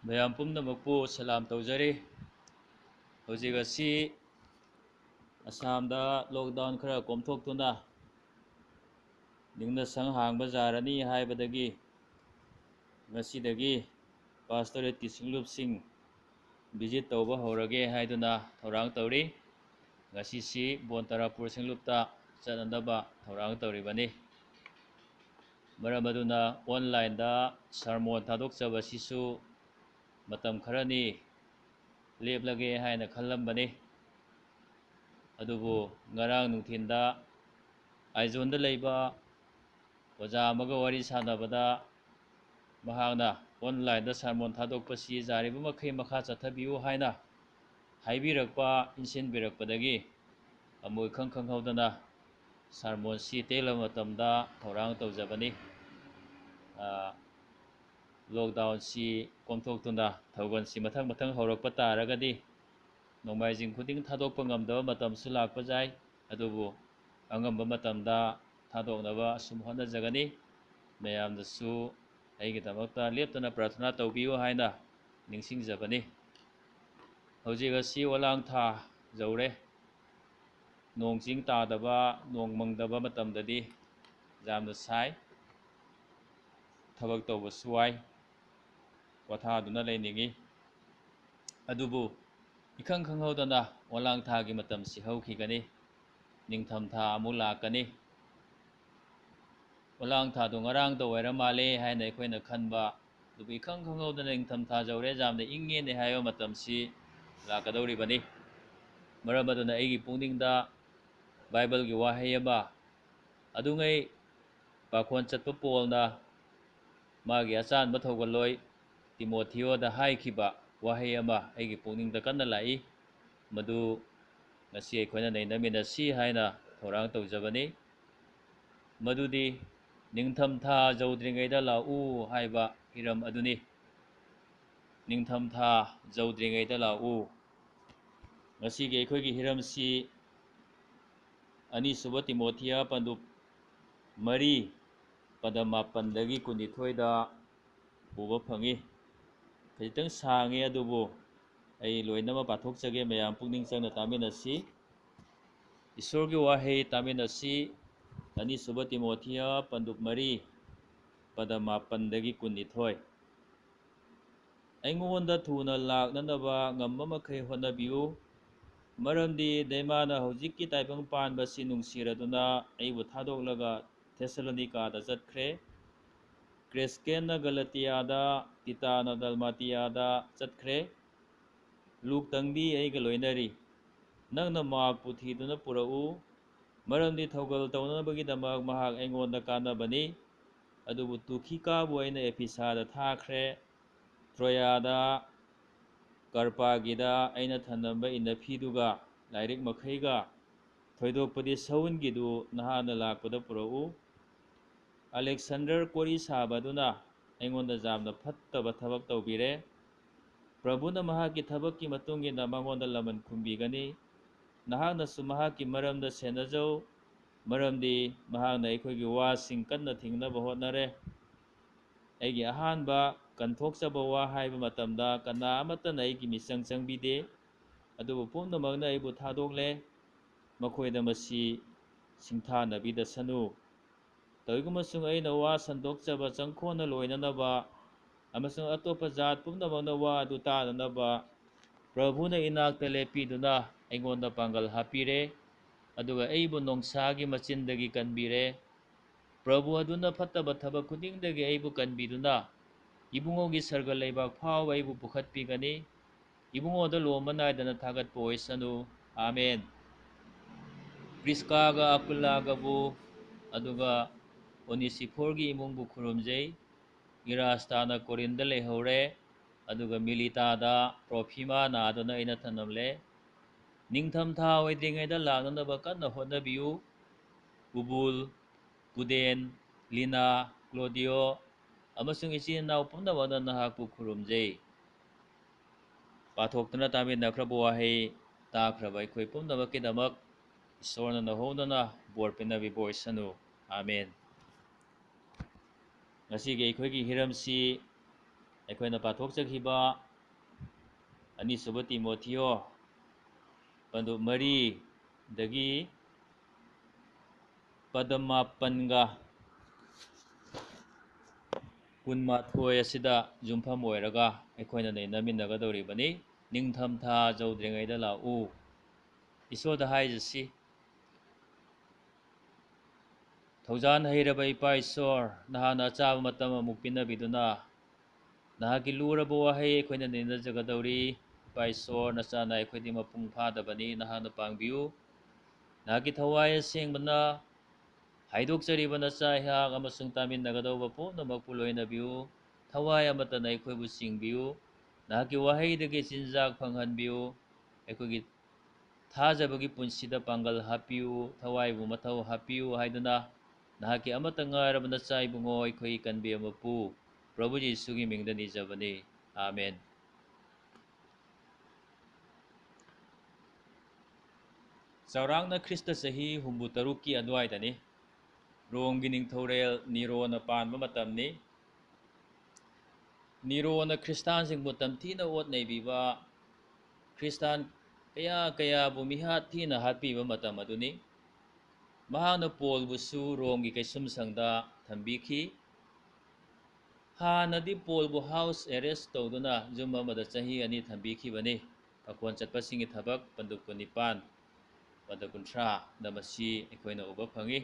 ꯃꯌꯥꯝ ꯄꯨꯝꯅꯃꯛꯄꯨ ꯁꯂꯥꯝ ꯇꯧꯖꯔꯤ. ꯍꯧꯖꯤꯛ ꯑꯁꯤ ꯑꯁꯥꯝꯗ ꯂꯣꯛꯗꯥꯎꯟ ꯈꯔ ꯀꯣꯝꯊꯣꯛꯇꯨꯅ ꯅꯤꯡꯅꯁꯪ ꯍꯥꯡꯕ ꯌꯥꯔꯅꯤ ꯍꯥꯏꯕꯗꯒꯤ ꯉꯁꯤꯗꯒꯤ ꯄꯥꯁꯇꯣꯔꯦꯠꯀꯤ ꯁꯤꯡꯂꯨꯞꯁꯤꯡ ꯚꯤꯖꯤꯠ ꯇꯧꯕ ꯍꯧꯔꯒꯦ ꯍꯥꯏꯗꯨꯅ ꯊꯧꯔꯥꯡ ꯇꯧꯔꯤ. ꯉꯁꯤꯁꯤ ꯕꯣꯟꯇꯥꯔꯥꯄꯨꯔ ꯁꯤꯡꯂꯨꯞꯇ ꯆꯠꯅꯅꯕ ꯊꯧꯔꯥꯡ ꯇꯧꯔꯤꯕꯅꯤ. ꯃꯔꯝ ꯑꯗꯨꯅ ꯑꯣꯟꯂꯥꯏꯟꯗ ꯁꯔꯃꯣꯟ ꯊꯥꯗꯣꯛꯆꯕꯁꯤꯁꯨ ꯃꯇꯝ ꯈꯔꯅꯤ ꯂꯦꯞꯂꯒꯦ ꯍꯥꯏꯅ ꯈꯜꯂꯝꯕꯅꯤ. ꯑꯗꯨꯕꯨ ꯉꯔꯥꯡ ꯅꯨꯡꯊꯤꯟꯗ ꯑꯥꯏꯖꯣꯟꯗ ꯂꯩꯕ ꯑꯣꯖꯥ ꯑꯃꯒ ꯋꯥꯔꯤ ꯁꯥꯟꯅꯕꯗ ꯃꯍꯥꯛꯅ ꯑꯣꯟꯂꯥꯏꯟꯗ ꯁꯔꯃꯣꯟ ꯊꯥꯗꯣꯛꯄꯁꯤ ꯌꯥꯔꯤꯕ ꯃꯈꯩ ꯃꯈꯥ ꯆꯠꯊꯕꯤꯌꯨ ꯍꯥꯏꯅ ꯍꯥꯏꯕꯤꯔꯛꯄ ꯏꯟꯁꯤꯟꯕꯤꯔꯛꯄꯗꯒꯤ ꯑꯃꯨꯛ ꯏꯈꯪ ꯈꯪꯍꯧꯗꯅ ꯁꯔꯃꯣꯟꯁꯤ ꯇꯦꯜꯂꯕ ꯃꯇꯝꯗ ꯊꯧꯔꯥꯡ ꯇꯧꯖꯕꯅꯤ. ꯂꯣꯛꯗꯥꯎꯟꯁꯤ ꯀꯣꯝꯊꯣꯛꯇꯨꯅ ꯊꯧꯒꯜꯁꯤ ꯃꯊꯪ ꯍꯧꯔꯛꯄ ꯇꯥꯔꯒꯗꯤ ꯅꯣꯡꯃꯥꯏꯖꯤꯡ ꯈꯨꯗꯤꯡ ꯊꯥꯗꯣꯛꯄ ꯉꯝꯗꯕ ꯃꯇꯝꯁꯨ ꯂꯥꯛꯄ ꯌꯥꯏ. ꯑꯗꯨꯕꯨ ꯑꯉꯝꯕ ꯃꯇꯝꯗ ꯊꯥꯗꯣꯛꯅꯕ ꯑꯁꯨꯝ ꯍꯣꯠꯅꯖꯒꯅꯤ. ꯃꯌꯥꯝꯗꯁꯨ ꯑꯩꯒꯤꯗꯃꯛꯇ ꯂꯦꯞꯇꯅ ꯄ꯭ꯔꯥꯊꯅꯥ ꯇꯧꯕꯤꯌꯨ ꯍꯥꯏꯅ ꯅꯤꯡꯁꯤꯡꯖꯕꯅꯤ. ꯍꯧꯖꯤꯛ ꯑꯁꯤ ꯋꯥꯂꯥꯡꯊꯥ ꯌꯧꯔꯦ. ꯅꯣꯡ ꯆꯤꯡ ꯇꯥꯗꯕ, ꯅꯣꯡ ꯃꯪꯗꯕ ꯃꯇꯝꯗꯗꯤ ꯌꯥꯝꯅ ꯁꯥꯏ. ꯊꯕꯛ ꯇꯧꯕꯁꯨ ꯋꯥꯏ. ꯄꯣꯊꯥꯗꯨꯅ ꯂꯩꯅꯤꯡꯉꯤ. ꯑꯗꯨꯕꯨ 이khang ꯈꯪꯍꯧꯗꯅ ꯋꯥꯂꯥꯡꯊꯥꯒꯤ ꯃꯇꯝꯁꯤ ꯍꯧꯈꯤꯒꯅꯤ. ꯅꯤꯡꯊꯝꯊꯥ ꯑꯃꯨꯛ ꯂꯥꯛꯀꯅꯤ. ꯋꯥꯂꯥꯡꯊꯥꯗꯣ ꯉꯔꯥꯡꯗ ꯑꯣꯏꯔ ꯃꯥꯜꯂꯦ ꯍꯥꯏꯅ ꯑꯩꯈꯣꯏꯅ ꯈꯟꯕ. ꯑꯗꯨꯕꯨ 이khang ꯈꯪꯍꯧꯗꯅ ꯅꯤꯡꯊꯝꯊꯥ ꯌꯧꯔꯦ, ꯌꯥꯝꯅ ꯏꯪꯉꯦꯅꯦ ꯍꯥꯏꯕ ꯃꯇꯝꯁꯤ ꯂꯥꯛꯀꯗꯧꯔꯤꯕꯅꯤ. ꯃꯔꯝ ꯑꯗꯨꯅ ꯑꯩꯒꯤ ꯄꯨꯛꯅꯤꯡꯗ ꯕꯥꯏꯕꯜꯒꯤ ꯋꯥꯍꯩ ꯑꯃ, ꯑꯗꯨꯉꯩ ꯄꯥꯈꯣꯟ ꯆꯠꯄ ꯄꯣꯜꯅ ꯃꯥꯒꯤ ꯑꯆꯥꯟꯕ ꯊꯧꯒꯜꯂꯣꯏ ꯇꯤꯃꯣꯊꯤꯌꯣꯗ ꯍꯥꯏꯈꯤꯕ ꯋꯥꯍꯩ ꯑꯃ ꯑꯩꯒꯤ ꯄꯨꯛꯅꯤꯡꯗ ꯀꯟꯅ ꯂꯥꯛꯏ. ꯃꯗꯨ ꯉꯁꯤ ꯑꯩꯈꯣꯏꯅ ꯅꯩꯅꯃꯤꯟꯅꯁꯤ ꯍꯥꯏꯅ ꯊꯧꯔꯥꯡ ꯇꯧꯖꯕꯅꯤ. ꯃꯗꯨꯗꯤ ꯅꯤꯡꯊꯝꯊꯥ ꯌꯧꯗ꯭ꯔꯤꯉꯩꯗ ꯂꯥꯛꯎ ꯍꯥꯏꯕ ꯍꯤꯔꯝ ꯑꯗꯨꯅꯤ. ꯅꯤꯡꯊꯝꯊꯥ ꯌꯧꯗ꯭ꯔꯤꯉꯩꯗ ꯂꯥꯛꯎ. ꯉꯁꯤꯒꯤ ꯑꯩꯈꯣꯏꯒꯤ ꯍꯤꯔꯝꯁꯤ ꯑꯅꯤꯁꯨꯕ ꯇꯤꯃꯣꯊꯤꯌ ꯄꯟꯗꯨꯞ 4:12-12 ꯎꯕ ꯐꯪꯉꯤ. ꯈꯤꯇꯪ ꯁꯥꯡꯉꯤ, ꯑꯗꯨꯕꯨ ꯑꯩ ꯂꯣꯏꯅꯃꯛ ꯄꯥꯊꯣꯛꯆꯒꯦ. ꯃꯌꯥꯝ ꯄꯨꯛꯅꯤꯡ ꯆꯪꯅ ꯇꯥꯃꯤꯟꯅꯁꯤ. ꯏꯁꯣꯔꯒꯤ ꯋꯥꯍꯩ ꯇꯥꯃꯤꯟꯅꯁꯤ. ꯑꯅꯤꯁꯨꯕ ꯇꯤꯃꯣꯊꯤꯌ ꯄꯟꯗꯨꯞ 4:12-12 ꯑꯩꯉꯣꯟꯗ ꯊꯨꯅ ꯂꯥꯛꯅꯅꯕ ꯉꯝꯕ ꯃꯈꯩ ꯍꯣꯠꯅꯕꯤꯌꯨ. ꯃꯔꯝꯗꯤ ꯗꯩꯃꯥꯅ ꯍꯧꯖꯤꯛꯀꯤ ꯇꯥꯏꯕꯪ ꯄꯥꯟꯕꯁꯤ ꯅꯨꯡꯁꯤꯔꯗꯨꯅ ꯑꯩꯕꯨ ꯊꯥꯗꯣꯛꯂꯒ ꯊꯦꯁꯥꯂꯣꯅꯤꯀꯥꯗ ꯆꯠꯈ꯭ꯔꯦ. ꯀ꯭ꯔꯦꯁꯀꯦꯟꯅ ꯒꯂꯥꯇꯤꯌꯥꯗ, ꯇꯤꯇꯥꯅ ꯗꯜꯃꯥꯇꯤꯌꯥꯗ ꯆꯠꯈ꯭ꯔꯦ. ꯂꯨꯛꯇꯪꯗꯤ ꯑꯩꯒ ꯂꯣꯏꯅꯔꯤ. ꯅꯪꯅ ꯃꯍꯥꯛꯄꯨ ꯊꯤꯗꯨꯅ ꯄꯨꯔꯛꯎ, ꯃꯔꯝꯗꯤ ꯊꯧꯒꯜ ꯇꯧꯅꯕꯒꯤꯗꯃꯛ ꯃꯍꯥꯛ ꯑꯩꯉꯣꯟꯗ ꯀꯥꯟꯅꯕꯅꯤ. ꯑꯗꯨꯕꯨ ꯇꯨꯈꯤꯀꯥꯕꯨ ꯑꯩꯅ ꯑꯦꯐꯤꯁꯥꯗ ꯊꯥꯈ꯭ꯔꯦ. ꯇ꯭ꯔꯣꯌꯥꯗ, ꯀꯔꯄꯥꯒꯤꯗ ꯑꯩꯅ ꯊꯅꯝꯕ ꯏꯟꯅꯐꯤꯗꯨꯒ ꯂꯥꯏꯔꯤꯛ ꯃꯈꯩꯒ, ꯊꯣꯏꯗꯣꯛꯄꯗꯤ ꯁꯎꯟꯒꯤꯗꯨ ꯅꯍꯥꯛꯅ ꯂꯥꯛꯄꯗ ꯄꯨꯔꯛꯎ. ꯑꯂꯦꯛꯁꯥꯟꯗꯔ ꯀꯣꯔꯤ ꯁꯥꯕ ꯑꯗꯨꯅ ꯑꯩꯉꯣꯟꯗ ꯌꯥꯝꯅ ꯐꯠꯇꯕ ꯊꯕꯛ ꯇꯧꯕꯤꯔꯦ. ꯄ꯭ꯔꯚꯨꯅ ꯃꯍꯥꯛꯀꯤ ꯊꯕꯛꯀꯤ ꯃꯇꯨꯡꯏꯟꯅ ꯃꯉꯣꯟꯗ ꯂꯃꯟ ꯈꯨꯝꯕꯤꯒꯅꯤ. ꯅꯍꯥꯛꯅꯁꯨ ꯃꯍꯥꯛꯀꯤ ꯃꯔꯝꯗ ꯁꯦꯟꯅꯖꯧ, ꯃꯔꯝꯗꯤ ꯃꯍꯥꯛꯅ ꯑꯩꯈꯣꯏꯒꯤ ꯋꯥꯁꯤꯡ ꯀꯟꯅ ꯊꯤꯡꯅꯕ ꯍꯣꯠꯅꯔꯦ. ꯑꯩꯒꯤ ꯑꯍꯥꯟꯕ ꯀꯟꯊꯣꯛꯆꯕ ꯋꯥ ꯍꯥꯏꯕ ꯃꯇꯝꯗ ꯀꯅꯥ ꯑꯃꯠꯇꯅ ꯑꯩꯒꯤ ꯃꯤꯆꯪ ꯆꯪꯕꯤꯗꯦ. ꯑꯗꯨꯕꯨ ꯄꯨꯝꯅꯃꯛꯅ ꯑꯩꯕꯨ ꯊꯥꯗꯣꯛꯂꯦ. ꯃꯈꯣꯏꯗ ꯃꯁꯤ ꯁꯤꯡꯊꯥꯅꯕꯤꯗꯁꯅꯨ. ꯇꯧꯏꯒꯨꯝꯕꯁꯨꯡ ꯑꯩꯅ ꯋꯥ ꯁꯟꯗꯣꯛꯆꯕ ꯆꯪꯈꯣꯟꯅ ꯂꯣꯏꯅꯅꯕ ꯑꯃꯁꯨꯡ ꯑꯇꯣꯞꯄ ꯖꯥꯠ ꯄꯨꯝꯅꯃꯛꯅ ꯋꯥ ꯑꯗꯨ ꯇꯥꯅꯅꯕ ꯄ꯭ꯔꯚꯨꯅ ꯏꯅꯥꯛꯇ ꯂꯦꯞꯄꯤꯗꯨꯅ ꯑꯩꯉꯣꯟꯗ ꯄꯥꯡꯒꯜ ꯍꯥꯞꯄꯤꯔꯦ. ꯑꯗꯨꯒ ꯑꯩꯕꯨ ꯅꯣꯡꯁꯥꯒꯤ ꯃꯆꯤꯟꯗꯒꯤ ꯀꯟꯕꯤꯔꯦ. ꯄ꯭ꯔꯚꯨ ꯑꯗꯨꯅ ꯐꯠꯇꯕ ꯊꯕꯛ ꯈꯨꯗꯤꯡꯗꯒꯤ ꯑꯩꯕꯨ ꯀꯟꯕꯤꯗꯨꯅ ꯏꯕꯨꯡꯉꯣꯒꯤ ꯁꯔꯒ ꯂꯩꯕꯥꯛ ꯐꯥꯎꯕ ꯑꯩꯕꯨ ꯄꯨꯈꯠꯄꯤꯒꯅꯤ. ꯏꯕꯨꯡꯉꯣꯗ ꯂꯣꯝꯕ ꯅꯥꯏꯗꯅ ꯊꯥꯒꯠꯄ ꯑꯣꯏꯁꯅꯨ. ꯑꯥꯃꯦꯟ. ꯄ꯭ꯔꯤꯁꯀꯥꯒ ꯑꯀꯨꯂꯥꯒꯕꯨ ꯑꯗꯨꯒ ꯑꯣꯅꯤꯁꯤꯐꯣꯔꯒꯤ ꯏꯃꯨꯡꯕꯨ ꯈꯨꯔꯨꯝꯖꯩ. ꯏꯔꯥꯁꯇꯥꯅ ꯀꯣꯔꯤꯟꯗ ꯂꯩꯍꯧꯔꯦ. ꯑꯗꯨꯒ ꯃꯤꯂꯤꯇꯥꯗ ꯇ꯭ꯔꯣꯐꯤꯃꯥ ꯅꯥꯗꯨꯅ ꯑꯩꯅ ꯊꯅꯝꯂꯦ. ꯅꯤꯡꯊꯝꯊꯥ ꯑꯣꯏꯗ꯭ꯔꯤꯉꯩꯗ ꯂꯥꯛꯅꯅꯕ ꯀꯟꯅ ꯍꯣꯠꯅꯕꯤꯌꯨ. ꯎꯕꯨꯜ, ꯄꯨꯗꯦꯟ, ꯂꯤꯅꯥ, ꯀ꯭ꯂꯣꯗꯤꯌꯣ ꯑꯃꯁꯨꯡ ꯏꯆꯤꯟ ꯏꯅꯥꯎ ꯄꯨꯝꯅꯃꯛꯅ ꯅꯍꯥꯛꯄꯨ ꯈꯨꯔꯨꯝꯖꯩ. ꯄꯥꯊꯣꯛꯇꯨꯅ ꯇꯥꯃꯤꯟꯅꯈ꯭ꯔꯕ ꯋꯥꯍꯩ ꯇꯥꯈ꯭ꯔꯕ ꯑꯩꯈꯣꯏ ꯄꯨꯝꯅꯃꯛꯀꯤꯗꯃꯛ ꯏꯁꯣꯔꯅ ꯅꯧꯍꯧꯗꯅ ꯕꯣꯔ ꯄꯤꯅꯕꯤꯕ ꯑꯣꯏꯁꯅꯨ. ꯑꯥꯃꯦꯟ. ꯉꯁꯤꯒꯤ ꯑꯩꯈꯣꯏꯒꯤ ꯍꯤꯔꯝꯁꯤ ꯑꯩꯈꯣꯏꯅ ꯄꯥꯊꯣꯛꯆꯈꯤꯕ ꯑꯅꯤꯁꯨꯕ ꯇꯤꯃꯣꯊꯤꯌꯣ ꯄꯟꯗꯨ 4 ꯄꯗ 8-12 ꯑꯁꯤꯗ ꯌꯨꯝꯐꯝ ꯑꯣꯏꯔꯒ ꯑꯩꯈꯣꯏꯅ ꯅꯩꯅꯃꯤꯟꯅꯒꯗꯧꯔꯤꯕꯅꯤ꯫ ꯅꯤꯡꯊꯝꯊꯥ ꯌꯧꯗ꯭ꯔꯤꯉꯩꯗ ꯂꯥꯛꯎ꯫ ꯏꯁꯣꯔꯗ ꯍꯥꯏꯖꯁꯤ, ꯊꯧꯖꯥꯟ ꯍꯩꯔꯕ ꯏꯄꯥ ꯏꯁꯣꯔ, ꯅꯍꯥꯛꯅ ꯑꯆꯥꯕ ꯃꯇꯝ ꯑꯃꯨꯛ ꯄꯤꯅꯕꯤꯗꯨꯅ ꯅꯍꯥꯛꯀꯤ ꯂꯨꯔꯕ ꯋꯥꯍꯩ ꯑꯩꯈꯣꯏꯅ ꯅꯩꯅꯖꯒꯗꯧꯔꯤ꯫ ꯏꯄꯥ ꯏꯁꯣꯔ, ꯅꯆꯥꯅ ꯑꯩꯈꯣꯏꯗꯤ ꯃꯄꯨꯡ ꯐꯥꯗꯕꯅꯤ, ꯅꯍꯥꯛꯅ ꯄꯥꯡꯕꯤꯌꯨ꯫ ꯅꯍꯥꯛꯀꯤ ꯊꯋꯥꯏ ꯑꯁꯦꯡꯕꯅ ꯍꯥꯏꯗꯣꯛꯆꯔꯤꯕ ꯅꯆꯥ ꯑꯩꯍꯥꯛ ꯑꯃꯁꯨꯡ ꯇꯥꯃꯤꯟꯅꯒꯗꯧꯕ ꯄꯨꯝꯅꯃꯛꯄꯨ ꯂꯣꯏꯅꯕꯤꯌꯨ꯫ ꯊꯋꯥꯏ ꯑꯃꯠꯇꯅ ꯑꯩꯈꯣꯏꯕꯨ ꯆꯤꯡꯕꯤꯌꯨ꯫ ꯅꯍꯥꯛꯀꯤ ꯋꯥꯍꯩꯗꯒꯤ ꯆꯤꯟꯖꯥꯛ ꯐꯪꯍꯟꯕꯤꯌꯨ꯫ ꯑꯩꯈꯣꯏꯒꯤ ꯊꯥꯖꯕꯒꯤ ꯄꯨꯟꯁꯤꯗ ꯄꯥꯡꯒꯜ ꯍꯥꯞꯄꯤꯌꯨ, ꯊꯋꯥꯏꯕꯨ ꯃꯊꯧ ꯍꯥꯞꯄꯤꯌꯨ ꯍꯥꯏꯗꯨꯅ ꯅꯍꯥꯛꯀꯤ ꯑꯃꯠꯇ ꯉꯥꯏꯔꯕ ꯅꯆꯥ ꯏꯕꯨꯡꯉꯣ ꯑꯩꯈꯣꯏꯒꯤ ꯀꯟꯕꯤ ꯑꯃꯄꯨ ꯄ꯭ꯔꯚꯨ ꯌꯤꯁꯨꯒꯤ ꯃꯤꯡꯗ ꯅꯤꯖꯕꯅꯤ꯫ ꯑꯥꯃꯦꯟ꯫ ꯆꯥꯎꯔꯥꯛꯅ ꯈ꯭ꯔꯤꯁꯇ ꯆꯍꯤ 63ꯀꯤ ꯑꯗꯨꯋꯥꯏꯗꯅꯤ꯫ ꯔꯣꯝꯒꯤ ꯅꯤꯡꯊꯧꯔꯦꯜ ꯅꯤꯔꯣꯅ ꯄꯥꯟꯕ ꯃꯇꯝꯅꯤ꯫ ꯅꯤꯔꯣꯅ ꯈ꯭ꯔꯤꯁꯇꯥꯟꯁꯤꯡꯕꯨ ꯇꯝꯊꯤꯅ ꯑꯣꯠ ꯅꯩꯕꯤꯕ, ꯈ꯭ꯔꯤꯁꯇꯥꯟ ꯀꯌꯥꯕꯨ ꯃꯤꯍꯥꯠ ꯊꯤꯅ ꯍꯥꯠꯄꯤꯕ ꯃꯇꯝ ꯑꯗꯨꯅꯤ꯫ ꯃꯍꯥꯛꯅ ꯄꯣꯜꯕꯨꯁꯨ ꯔꯣꯝꯒꯤ ꯀꯩꯁꯨꯝꯁꯪꯗ ꯊꯝꯕꯤꯈꯤ꯫ ꯍꯥꯟꯅꯗꯤ ꯄꯣꯜꯕꯨ ꯍꯥꯎꯁ ꯑꯦꯔꯦꯁ ꯇꯧꯗꯨꯅ ꯌꯨꯝ ꯑꯃꯗ ꯆꯍꯤ 2 ꯊꯝꯕꯤꯈꯤꯕꯅꯤ꯫ ꯄꯥꯈꯣꯟ ꯆꯠꯄꯁꯤꯡꯒꯤ ꯊꯕꯛ ꯄꯟꯗꯨ 19 ꯄꯗ 30ꯗ ꯃꯁꯤ ꯑꯩꯈꯣꯏꯅ ꯎꯕ ꯐꯪꯏ꯫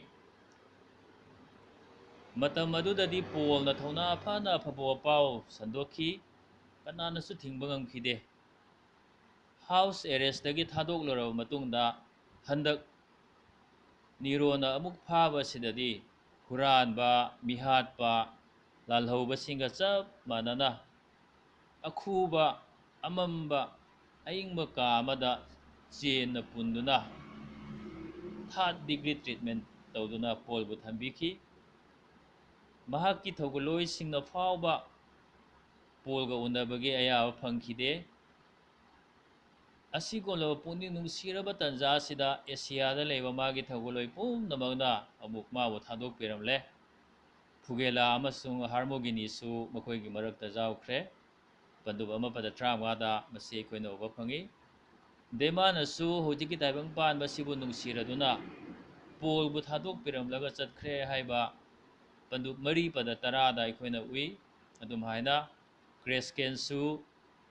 ꯃꯇꯝ ꯑꯗꯨꯗꯗꯤ ꯄꯣꯜꯅ ꯊꯧꯅꯥ ꯐꯅ ꯑꯐꯕ ꯋꯥꯄꯥꯎ ꯁꯟꯗꯣꯛꯈꯤ, ꯀꯅꯥꯅꯁꯨ ꯊꯤꯡꯕ ꯉꯝꯈꯤꯗꯦ꯫ ꯍꯥꯎꯁ ꯑꯦꯔꯦꯁꯇꯒꯤ ꯊꯥꯗꯣꯛꯂꯨꯔꯕ ꯃꯇꯨꯡꯗ ꯍꯟꯗꯛ ꯅꯤꯔꯣꯅ ꯑꯃꯨꯛ ꯐꯥꯕ ꯑꯁꯤꯗꯗꯤ ꯍꯨꯔꯥꯟꯕ, ꯃꯤꯍꯥꯠꯄ, ꯂꯥꯜꯍꯧꯕꯁꯤꯡꯒ ꯆꯞ ꯃꯥꯟꯅꯅ ꯑꯈꯨꯕ, ꯑꯃꯝꯕ, ꯑꯏꯪꯕ ꯀꯥ ꯑꯃꯗ ꯆꯦꯟꯅ ꯄꯨꯟꯗꯨꯅ 3rd degree treatment ꯇꯧꯗꯨꯅ ꯄꯣꯜꯕꯨ ꯊꯝꯕꯤꯈꯤ꯫ ꯃꯍꯥꯛꯀꯤ ꯊꯧꯒꯜꯂꯣꯏꯁꯤꯡꯅ ꯐꯥꯎꯕ ꯄꯣꯜꯒ ꯎꯅꯕꯒꯤ ꯑꯌꯥꯕ ꯐꯪꯈꯤꯗꯦ꯫ ꯑꯁꯤꯒꯨꯝꯂꯕ ꯄꯨꯛꯅꯤꯡ ꯅꯨꯡꯁꯤꯔꯕ ꯇꯥꯟꯖꯥ ꯑꯁꯤꯗ ꯑꯦꯁꯤꯌꯥꯗ ꯂꯩꯕ ꯃꯥꯒꯤ ꯊꯧꯒꯜꯂꯣꯏ ꯄꯨꯝꯅꯃꯛꯅ ꯑꯃꯨꯛ ꯃꯥꯕꯨ ꯊꯥꯗꯣꯛꯄꯤꯔꯝꯂꯦ꯫ ꯐꯨꯒꯦꯂꯥ ꯑꯃꯁꯨꯡ ꯍꯥꯔꯃꯣꯒꯤꯅꯤꯁꯨ ꯃꯈꯣꯏꯒꯤ ꯃꯔꯛꯇ ꯌꯥꯎꯈ꯭ꯔꯦ꯫ ꯄꯟꯗꯨꯕ 1-15ꯗ ꯃꯁꯤ ꯑꯩꯈꯣꯏꯅ ꯎꯕ ꯐꯪꯏ꯫ ꯗꯦꯃꯥꯅꯁꯨ ꯍꯧꯖꯤꯛꯀꯤ ꯇꯥꯏꯕꯪ ꯄꯥꯟꯕ ꯑꯁꯤꯕꯨ ꯅꯨꯡꯁꯤꯔꯗꯨꯅ ꯄꯣꯜꯕꯨ ꯊꯥꯗꯣꯛꯄꯤꯔꯝꯂꯒ ꯆꯠꯈ꯭ꯔꯦ ꯍꯥꯏꯕ ꯄꯟꯗꯨ 4-10ꯗ ꯑꯩꯈꯣꯏꯅ ꯎꯏ꯫ ꯑꯗꯨꯝꯍꯥꯏꯅ ꯀ꯭ꯔꯦꯁꯀꯦꯟꯁꯨ,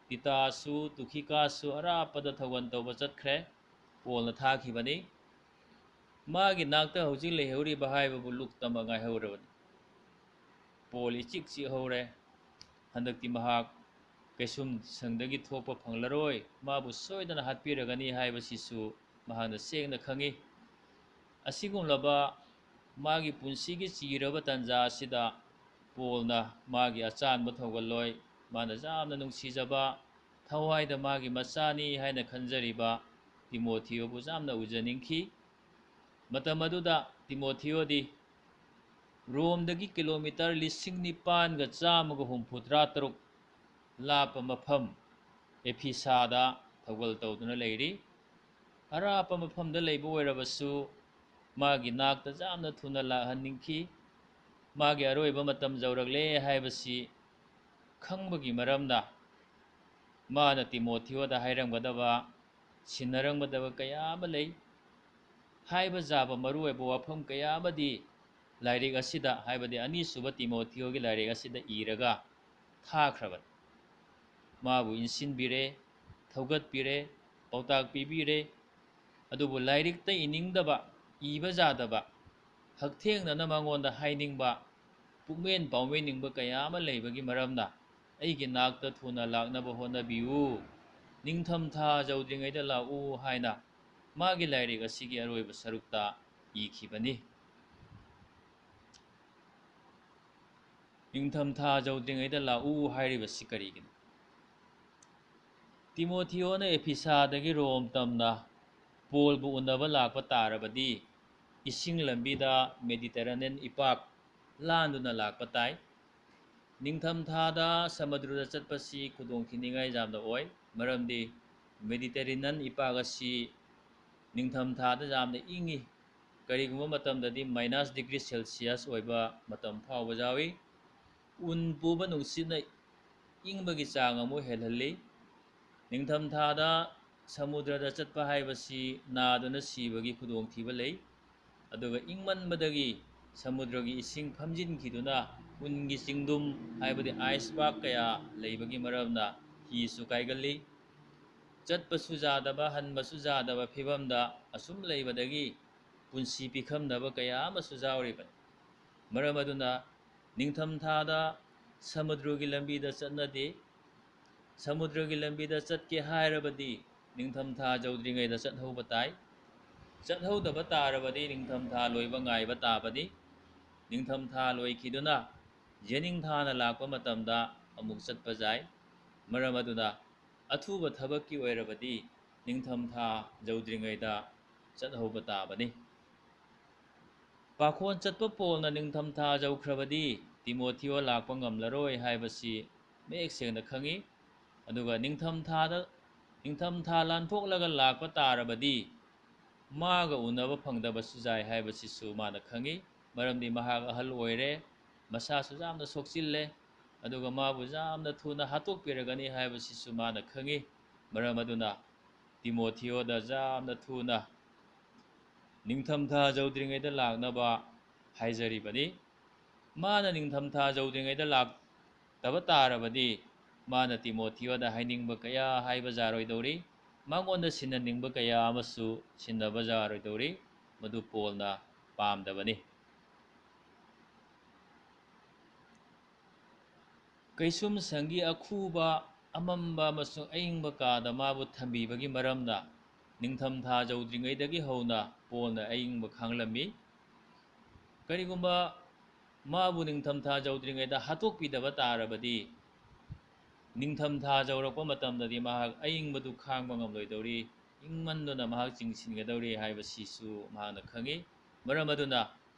ꯇꯤꯇꯥꯁꯨ, ꯇꯨꯈꯤꯀꯥꯁꯨ ꯑꯔꯥꯞꯄꯗ ꯊꯧꯒꯜ ꯇꯧꯕ ꯆꯠꯈ꯭ꯔꯦ꯫ ꯄꯣꯜꯅ ꯊꯥꯈꯤꯕꯅꯤ꯫ ꯃꯥꯒꯤ ꯅꯥꯛꯇ ꯍꯧꯖꯤꯛ ꯂꯩꯍꯧꯔꯤꯕ ꯍꯥꯏꯕꯕꯨ ꯂꯨꯛꯇ ꯉꯥꯏꯍꯧꯔꯕꯅꯤ꯫ ꯄꯣꯜ ꯏꯆꯤꯛ ꯆꯤꯛꯍꯧꯔꯦ꯫ ꯍꯟꯗꯛꯇꯤ ꯃꯍꯥꯛ ꯀꯩꯁꯨꯝꯁꯪꯗꯒꯤ ꯊꯣꯛꯄ ꯐꯪꯂꯔꯣꯏ, ꯃꯥꯕꯨ ꯁꯣꯏꯗꯅ ꯍꯥꯠꯄꯤꯔꯒꯅꯤ ꯍꯥꯏꯕꯁꯤꯁꯨ ꯃꯍꯥꯛꯅ ꯁꯦꯡꯅ ꯈꯪꯏ꯫ ꯑꯁꯤꯒꯨꯝꯂꯕ ꯃꯥꯒꯤ ꯄꯨꯟꯁꯤꯒꯤ ꯆꯤꯔꯕ ꯇꯥꯟꯖꯥ ꯑꯁꯤꯗ ꯄꯣꯜꯅ ꯃꯥꯒꯤ ꯑꯆꯥꯟꯕ ꯊꯧꯒꯜꯂꯣꯏ, ꯃꯥꯅ ꯌꯥꯝꯅ ꯅꯨꯡꯁꯤꯖꯕ, ꯊꯋꯥꯏꯗ ꯃꯥꯒꯤ ꯃꯆꯥꯅꯤ ꯍꯥꯏꯅ ꯈꯟꯖꯔꯤꯕ ꯇꯤꯃꯣꯊꯤꯌꯣꯕꯨ ꯌꯥꯝꯅ ꯎꯖꯅꯤꯡꯈꯤ꯫ ꯃꯇꯝ ꯑꯗꯨꯗ ꯇꯤꯃꯣꯊꯤꯌꯣꯗꯤ ꯔꯣꯝꯗꯒꯤ ꯀꯤꯂꯣꯃꯤꯇꯔ 9,163 ꯂꯥꯞꯄ ꯃꯐꯝ ꯑꯦꯐꯤꯁꯥꯗ ꯊꯧꯒꯜ ꯇꯧꯗꯨꯅ ꯂꯩꯔꯤ꯫ ꯑꯔꯥꯞꯄ ꯃꯐꯝꯗ ꯂꯩꯕ ꯑꯣꯏꯔꯕꯁꯨ ꯃꯥꯒꯤ ꯅꯥꯛꯇ ꯌꯥꯝꯅ ꯊꯨꯅ ꯂꯥꯛꯍꯟꯅꯤꯡꯈꯤ꯫ ꯃꯥꯒꯤ ꯑꯔꯣꯏꯕ ꯃꯇꯝ ꯌꯧꯔꯛꯂꯦ ꯍꯥꯏꯕꯁꯤ ꯈꯪꯕꯒꯤ ꯃꯔꯝꯅ ꯃꯥꯅ ꯇꯤꯃꯣꯊꯤꯌꯣꯗ ꯍꯥꯏꯔꯝꯒꯗꯕ, ꯁꯤꯟꯅꯔꯝꯒꯗꯕ ꯀꯌꯥ ꯑꯃ ꯂꯩ꯫ ꯍꯥꯏꯕ ꯌꯥꯕ ꯃꯔꯨꯑꯣꯏꯕ ꯋꯥꯐꯝ ꯀꯌꯥ ꯑꯃꯗꯤ ꯂꯥꯏꯔꯤꯛ ꯑꯁꯤꯗ, ꯍꯥꯏꯕꯗꯤ ꯑꯅꯤꯁꯨꯕ ꯇꯤꯃꯣꯊꯤꯌꯣꯒꯤ ꯂꯥꯏꯔꯤꯛ ꯑꯁꯤꯗ ꯏꯔꯒ ꯊꯥꯈ꯭ꯔꯕꯅꯤ꯫ ꯃꯥꯕꯨ ꯏꯟꯁꯤꯟꯕꯤꯔꯦ, ꯊꯧꯒꯠꯄꯤꯔꯦ, ꯄꯥꯎꯇꯥꯛ ꯄꯤꯕꯤꯔꯦ꯫ ꯑꯗꯨꯕꯨ ꯂꯥꯏꯔꯤꯛꯇ ꯏꯅꯤꯡꯗꯕ, ꯏꯕ ꯌꯥꯗꯕ, ꯍꯛꯊꯦꯡꯅꯅ ꯃꯉꯣꯟꯗ ꯍꯥꯏꯅꯤꯡꯕ, ꯄꯨꯛꯃꯦꯟ ꯄꯥꯎꯃꯦꯟꯅꯤꯡꯕ ꯀꯌꯥ ꯑꯃ ꯂꯩꯕꯒꯤ ꯃꯔꯝꯅ ꯑꯩꯒꯤ ꯅꯥꯛꯇ ꯊꯨꯅ ꯂꯥꯛꯅꯕ ꯍꯣꯠꯅꯕꯤꯌꯨ, ꯅꯤꯡꯊꯝꯊꯥ ꯌꯧꯗ꯭ꯔꯤꯉꯩꯗ ꯂꯥꯛꯎ ꯍꯥꯏꯅ ꯃꯥꯒꯤ ꯂꯥꯏꯔꯤꯛ ꯑꯁꯤꯒꯤ ꯑꯔꯣꯏꯕ ꯁꯔꯨꯛꯇ ꯏꯈꯤꯕꯅꯤ꯫ ꯅꯤꯡꯊꯝꯊꯥ ꯌꯧꯗ꯭ꯔꯤꯉꯩꯗ ꯂꯥꯛꯎ ꯍꯥꯏꯔꯤꯕꯁꯤ ꯀꯔꯤꯒꯤꯅꯣ? ꯇꯤꯃꯣꯊꯤꯌꯣꯅ ꯑꯦꯐꯤꯁꯥꯗꯒꯤ ꯔꯣꯝ ꯇꯝꯅ ꯄꯣꯜꯕꯨ ꯎꯅꯕ ꯂꯥꯛꯄ ꯇꯥꯔꯕꯗꯤ ꯏꯁꯤꯡ ꯂꯝꯕꯤꯗ ꯃꯦꯗꯤꯇꯦꯔꯦꯅꯤꯌꯟ ꯏꯄꯥꯛ ꯂꯥꯟꯗꯨꯅ ꯂꯥꯛꯄ ꯇꯥꯏ꯫ ꯅꯤꯡꯊꯝꯊꯥꯗ ꯁꯃꯨꯗ꯭ꯔꯗ ꯏꯪꯕꯒꯤ ꯆꯥꯡ ꯑꯃꯨꯛ ꯍꯦꯜꯍꯜꯂꯤ ꯅꯤꯡꯊꯝꯊꯥꯗ ꯁꯃꯨꯗ꯭ꯔꯗ ꯆꯠꯄ ꯍꯥꯏꯕꯁꯤ ꯅꯥꯗꯨꯅ ꯁꯤꯕꯒꯤ ꯈꯨꯗꯣꯡꯊꯤꯕ ꯂꯩ ꯑꯗꯨꯒ ꯏꯪꯃꯟꯕꯗꯒꯤ ꯁꯃꯨꯗ꯭ꯔꯒꯤ ꯏꯁꯤꯡ ꯐꯝꯖꯤꯟꯈꯤꯗꯨꯅ ꯎꯟꯒꯤ ꯆꯤꯡꯗꯨꯝ ꯍꯥꯏꯕꯗꯤ ꯑꯥꯏꯁ ꯕꯥꯛ ꯀꯌꯥ ꯂꯩꯕꯒꯤ ꯃꯔꯝꯅ ꯍꯤꯁꯨ ꯀꯥꯏꯒꯜꯂꯤ ꯆꯠꯄꯁꯨ ꯌꯥꯗꯕ ꯍꯟꯕꯁꯨ ꯌꯥꯗꯕ ꯐꯤꯕꯝꯗ ꯑꯁꯨꯝ ꯂꯩꯕꯗꯒꯤ ꯄꯨꯟꯁꯤ ꯄꯤꯈꯝꯗꯕ ꯀꯌꯥ ꯑꯃꯁꯨ ꯌꯥꯎꯔꯤꯕꯅꯤ ꯃꯔꯝ ꯑꯗꯨꯅ ꯅꯤꯡꯊꯝꯊꯥꯗ ꯁꯃꯨꯗ꯭ꯔꯒꯤ ꯂꯝꯕꯤꯗ ꯆꯠꯅꯗꯦ ꯁꯃꯨꯗ꯭ꯔꯒꯤ ꯂꯝꯕꯤꯗ ꯆꯠꯀꯦ ꯍꯥꯏꯔꯕꯗꯤ ꯅꯤꯡꯊꯝꯊꯥ ꯌꯧꯗ꯭ꯔꯤꯉꯩꯗ ꯆꯠꯍꯧꯕ ꯇꯥꯏ ꯆꯠꯍꯧꯗꯕ ꯇꯥꯔꯕꯗꯤ ꯅꯤꯡꯊꯝꯊꯥ ꯂꯣꯏꯕ ꯉꯥꯏꯕ ꯇꯥꯕꯅꯤ ꯅꯤꯡꯊꯝꯊꯥ ꯂꯣꯏꯈꯤꯗꯨꯅ ꯌꯦꯅꯤꯡꯊꯥꯅ ꯂꯥꯛꯄ ꯃꯇꯝꯗ ꯑꯃꯨꯛ ꯆꯠꯄ ꯌꯥꯏ ꯃꯔꯝ ꯑꯗꯨꯅ ꯑꯊꯨꯕ ꯊꯕꯛꯀꯤ ꯑꯣꯏꯔꯕꯗꯤ ꯅꯤꯡꯊꯝꯊꯥ ꯌꯧꯗ꯭ꯔꯤꯉꯩꯗ ꯆꯠꯍꯧꯕ ꯇꯥꯕꯅꯤ ꯄꯥꯈꯣꯟ ꯆꯠꯄ ꯄꯣꯜꯅ ꯅꯤꯡꯊꯝꯊꯥ ꯌꯧꯈ꯭ꯔꯕꯗꯤ ꯇꯤꯃꯣꯊꯤꯌꯣ ꯂꯥꯛꯄ ꯉꯝꯂꯔꯣꯏ ꯍꯥꯏꯕꯁꯤ ꯃꯌꯦꯛ ꯁꯦꯡꯅ ꯈꯪꯉꯤ ꯑꯗꯨꯒ ꯅꯤꯡꯊꯝꯊꯥ ꯂꯥꯟꯊꯣꯛꯂꯒ ꯂꯥꯛꯄ ꯇꯥꯔꯕꯗꯤ ꯃꯥꯒ ꯎꯅꯕ ꯐꯪꯗꯕꯁꯨ ꯌꯥꯏ ꯍꯥꯏꯕꯁꯤꯁꯨ ꯃꯥꯅ ꯈꯪꯉꯤ ꯃꯔꯝꯗꯤ ꯃꯍꯥꯛ ꯑꯍꯜ ꯑꯣꯏꯔꯦ ꯃꯁꯥꯁꯨ ꯌꯥꯝꯅ ꯁꯣꯛꯆꯤꯜꯂꯦ ꯑꯗꯨꯒ ꯃꯥꯕꯨ ꯌꯥꯝꯅ ꯊꯨꯅ ꯍꯥꯠꯇꯣꯛꯄꯤꯔꯒꯅꯤ ꯍꯥꯏꯕꯁꯤꯁꯨ ꯃꯥꯅ ꯈꯪꯉꯤ ꯃꯔꯝ ꯑꯗꯨꯅ ꯇꯤꯃꯣꯊꯤꯌꯣꯗ ꯌꯥꯝꯅ ꯊꯨꯅ ꯅꯤꯡꯊꯝꯊꯥ ꯌꯧꯗ꯭ꯔꯤꯉꯩꯗ ꯂꯥꯛꯅꯕ ꯍꯥꯏꯖꯔꯤꯕꯅꯤ ꯃꯥꯅ ꯅꯤꯡꯊꯝꯊꯥ ꯌꯧꯗ꯭ꯔꯤꯉꯩꯗ ꯂꯥꯛꯇꯕ ꯇꯥꯔꯕꯗꯤ ꯃꯥꯅ ꯇꯤꯃꯣꯊꯤꯌꯣꯗ ꯍꯥꯏꯅꯤꯡꯕ ꯀꯌꯥ ꯍꯥꯏꯕ ꯌꯥꯔꯣꯏꯗꯧꯔꯤ ꯃꯉꯣꯟꯗ ꯁꯤꯟꯅꯅꯤꯡꯕ ꯀꯌꯥ ꯑꯃꯁꯨ ꯁꯤꯟꯅꯕ ꯌꯥꯔꯣꯏꯗꯧꯔꯤ ꯃꯗꯨ ꯄꯣꯜꯅ ꯄꯥꯝꯗꯕꯅꯤ ꯀꯩꯁꯨꯝ ꯁꯪꯒꯤ ꯑꯈꯨꯕ ꯑꯃꯝꯕ ꯑꯃꯁꯨꯡ ꯑꯏꯪꯕ ꯀꯥꯗ ꯃꯥꯕꯨ ꯊꯝꯕꯤꯕꯒꯤ ꯃꯔꯝꯅ ꯅꯤꯡꯊꯝꯊꯥ ꯌꯧꯗ꯭ꯔꯤꯉꯩꯗꯒꯤ ꯍꯧꯅ ꯄꯣꯜꯅ ꯑꯏꯪꯕ ꯈꯥꯡꯂꯝꯃꯤ ꯀꯔꯤꯒꯨꯝꯕ ꯃꯥꯕꯨ ꯅꯤꯡꯊꯝꯊꯥ ꯌꯧꯗ꯭ꯔꯤꯉꯩꯗ ꯍꯥꯠꯇꯣꯛꯄꯤꯗꯕ ꯇꯥꯔꯕꯗꯤ ꯅꯤꯡꯊꯝꯊꯥ ꯌꯧꯔꯛꯄ ꯃꯇꯝꯗꯗꯤ ꯃꯍꯥꯛ ꯑꯏꯪꯕꯗꯨ ꯈꯥꯡꯕ ꯉꯝꯂꯣꯏꯗꯧꯔꯤ ꯏꯪꯃꯟꯗꯨꯅ ꯃꯍꯥꯛ ꯆꯤꯡꯁꯤꯟꯒꯗꯧꯔꯤ ꯍꯥꯏꯕꯁꯤꯁꯨ ꯃꯍꯥꯛꯅ ꯈꯪꯉꯤ ꯃꯔꯝ ꯑꯗꯨꯅ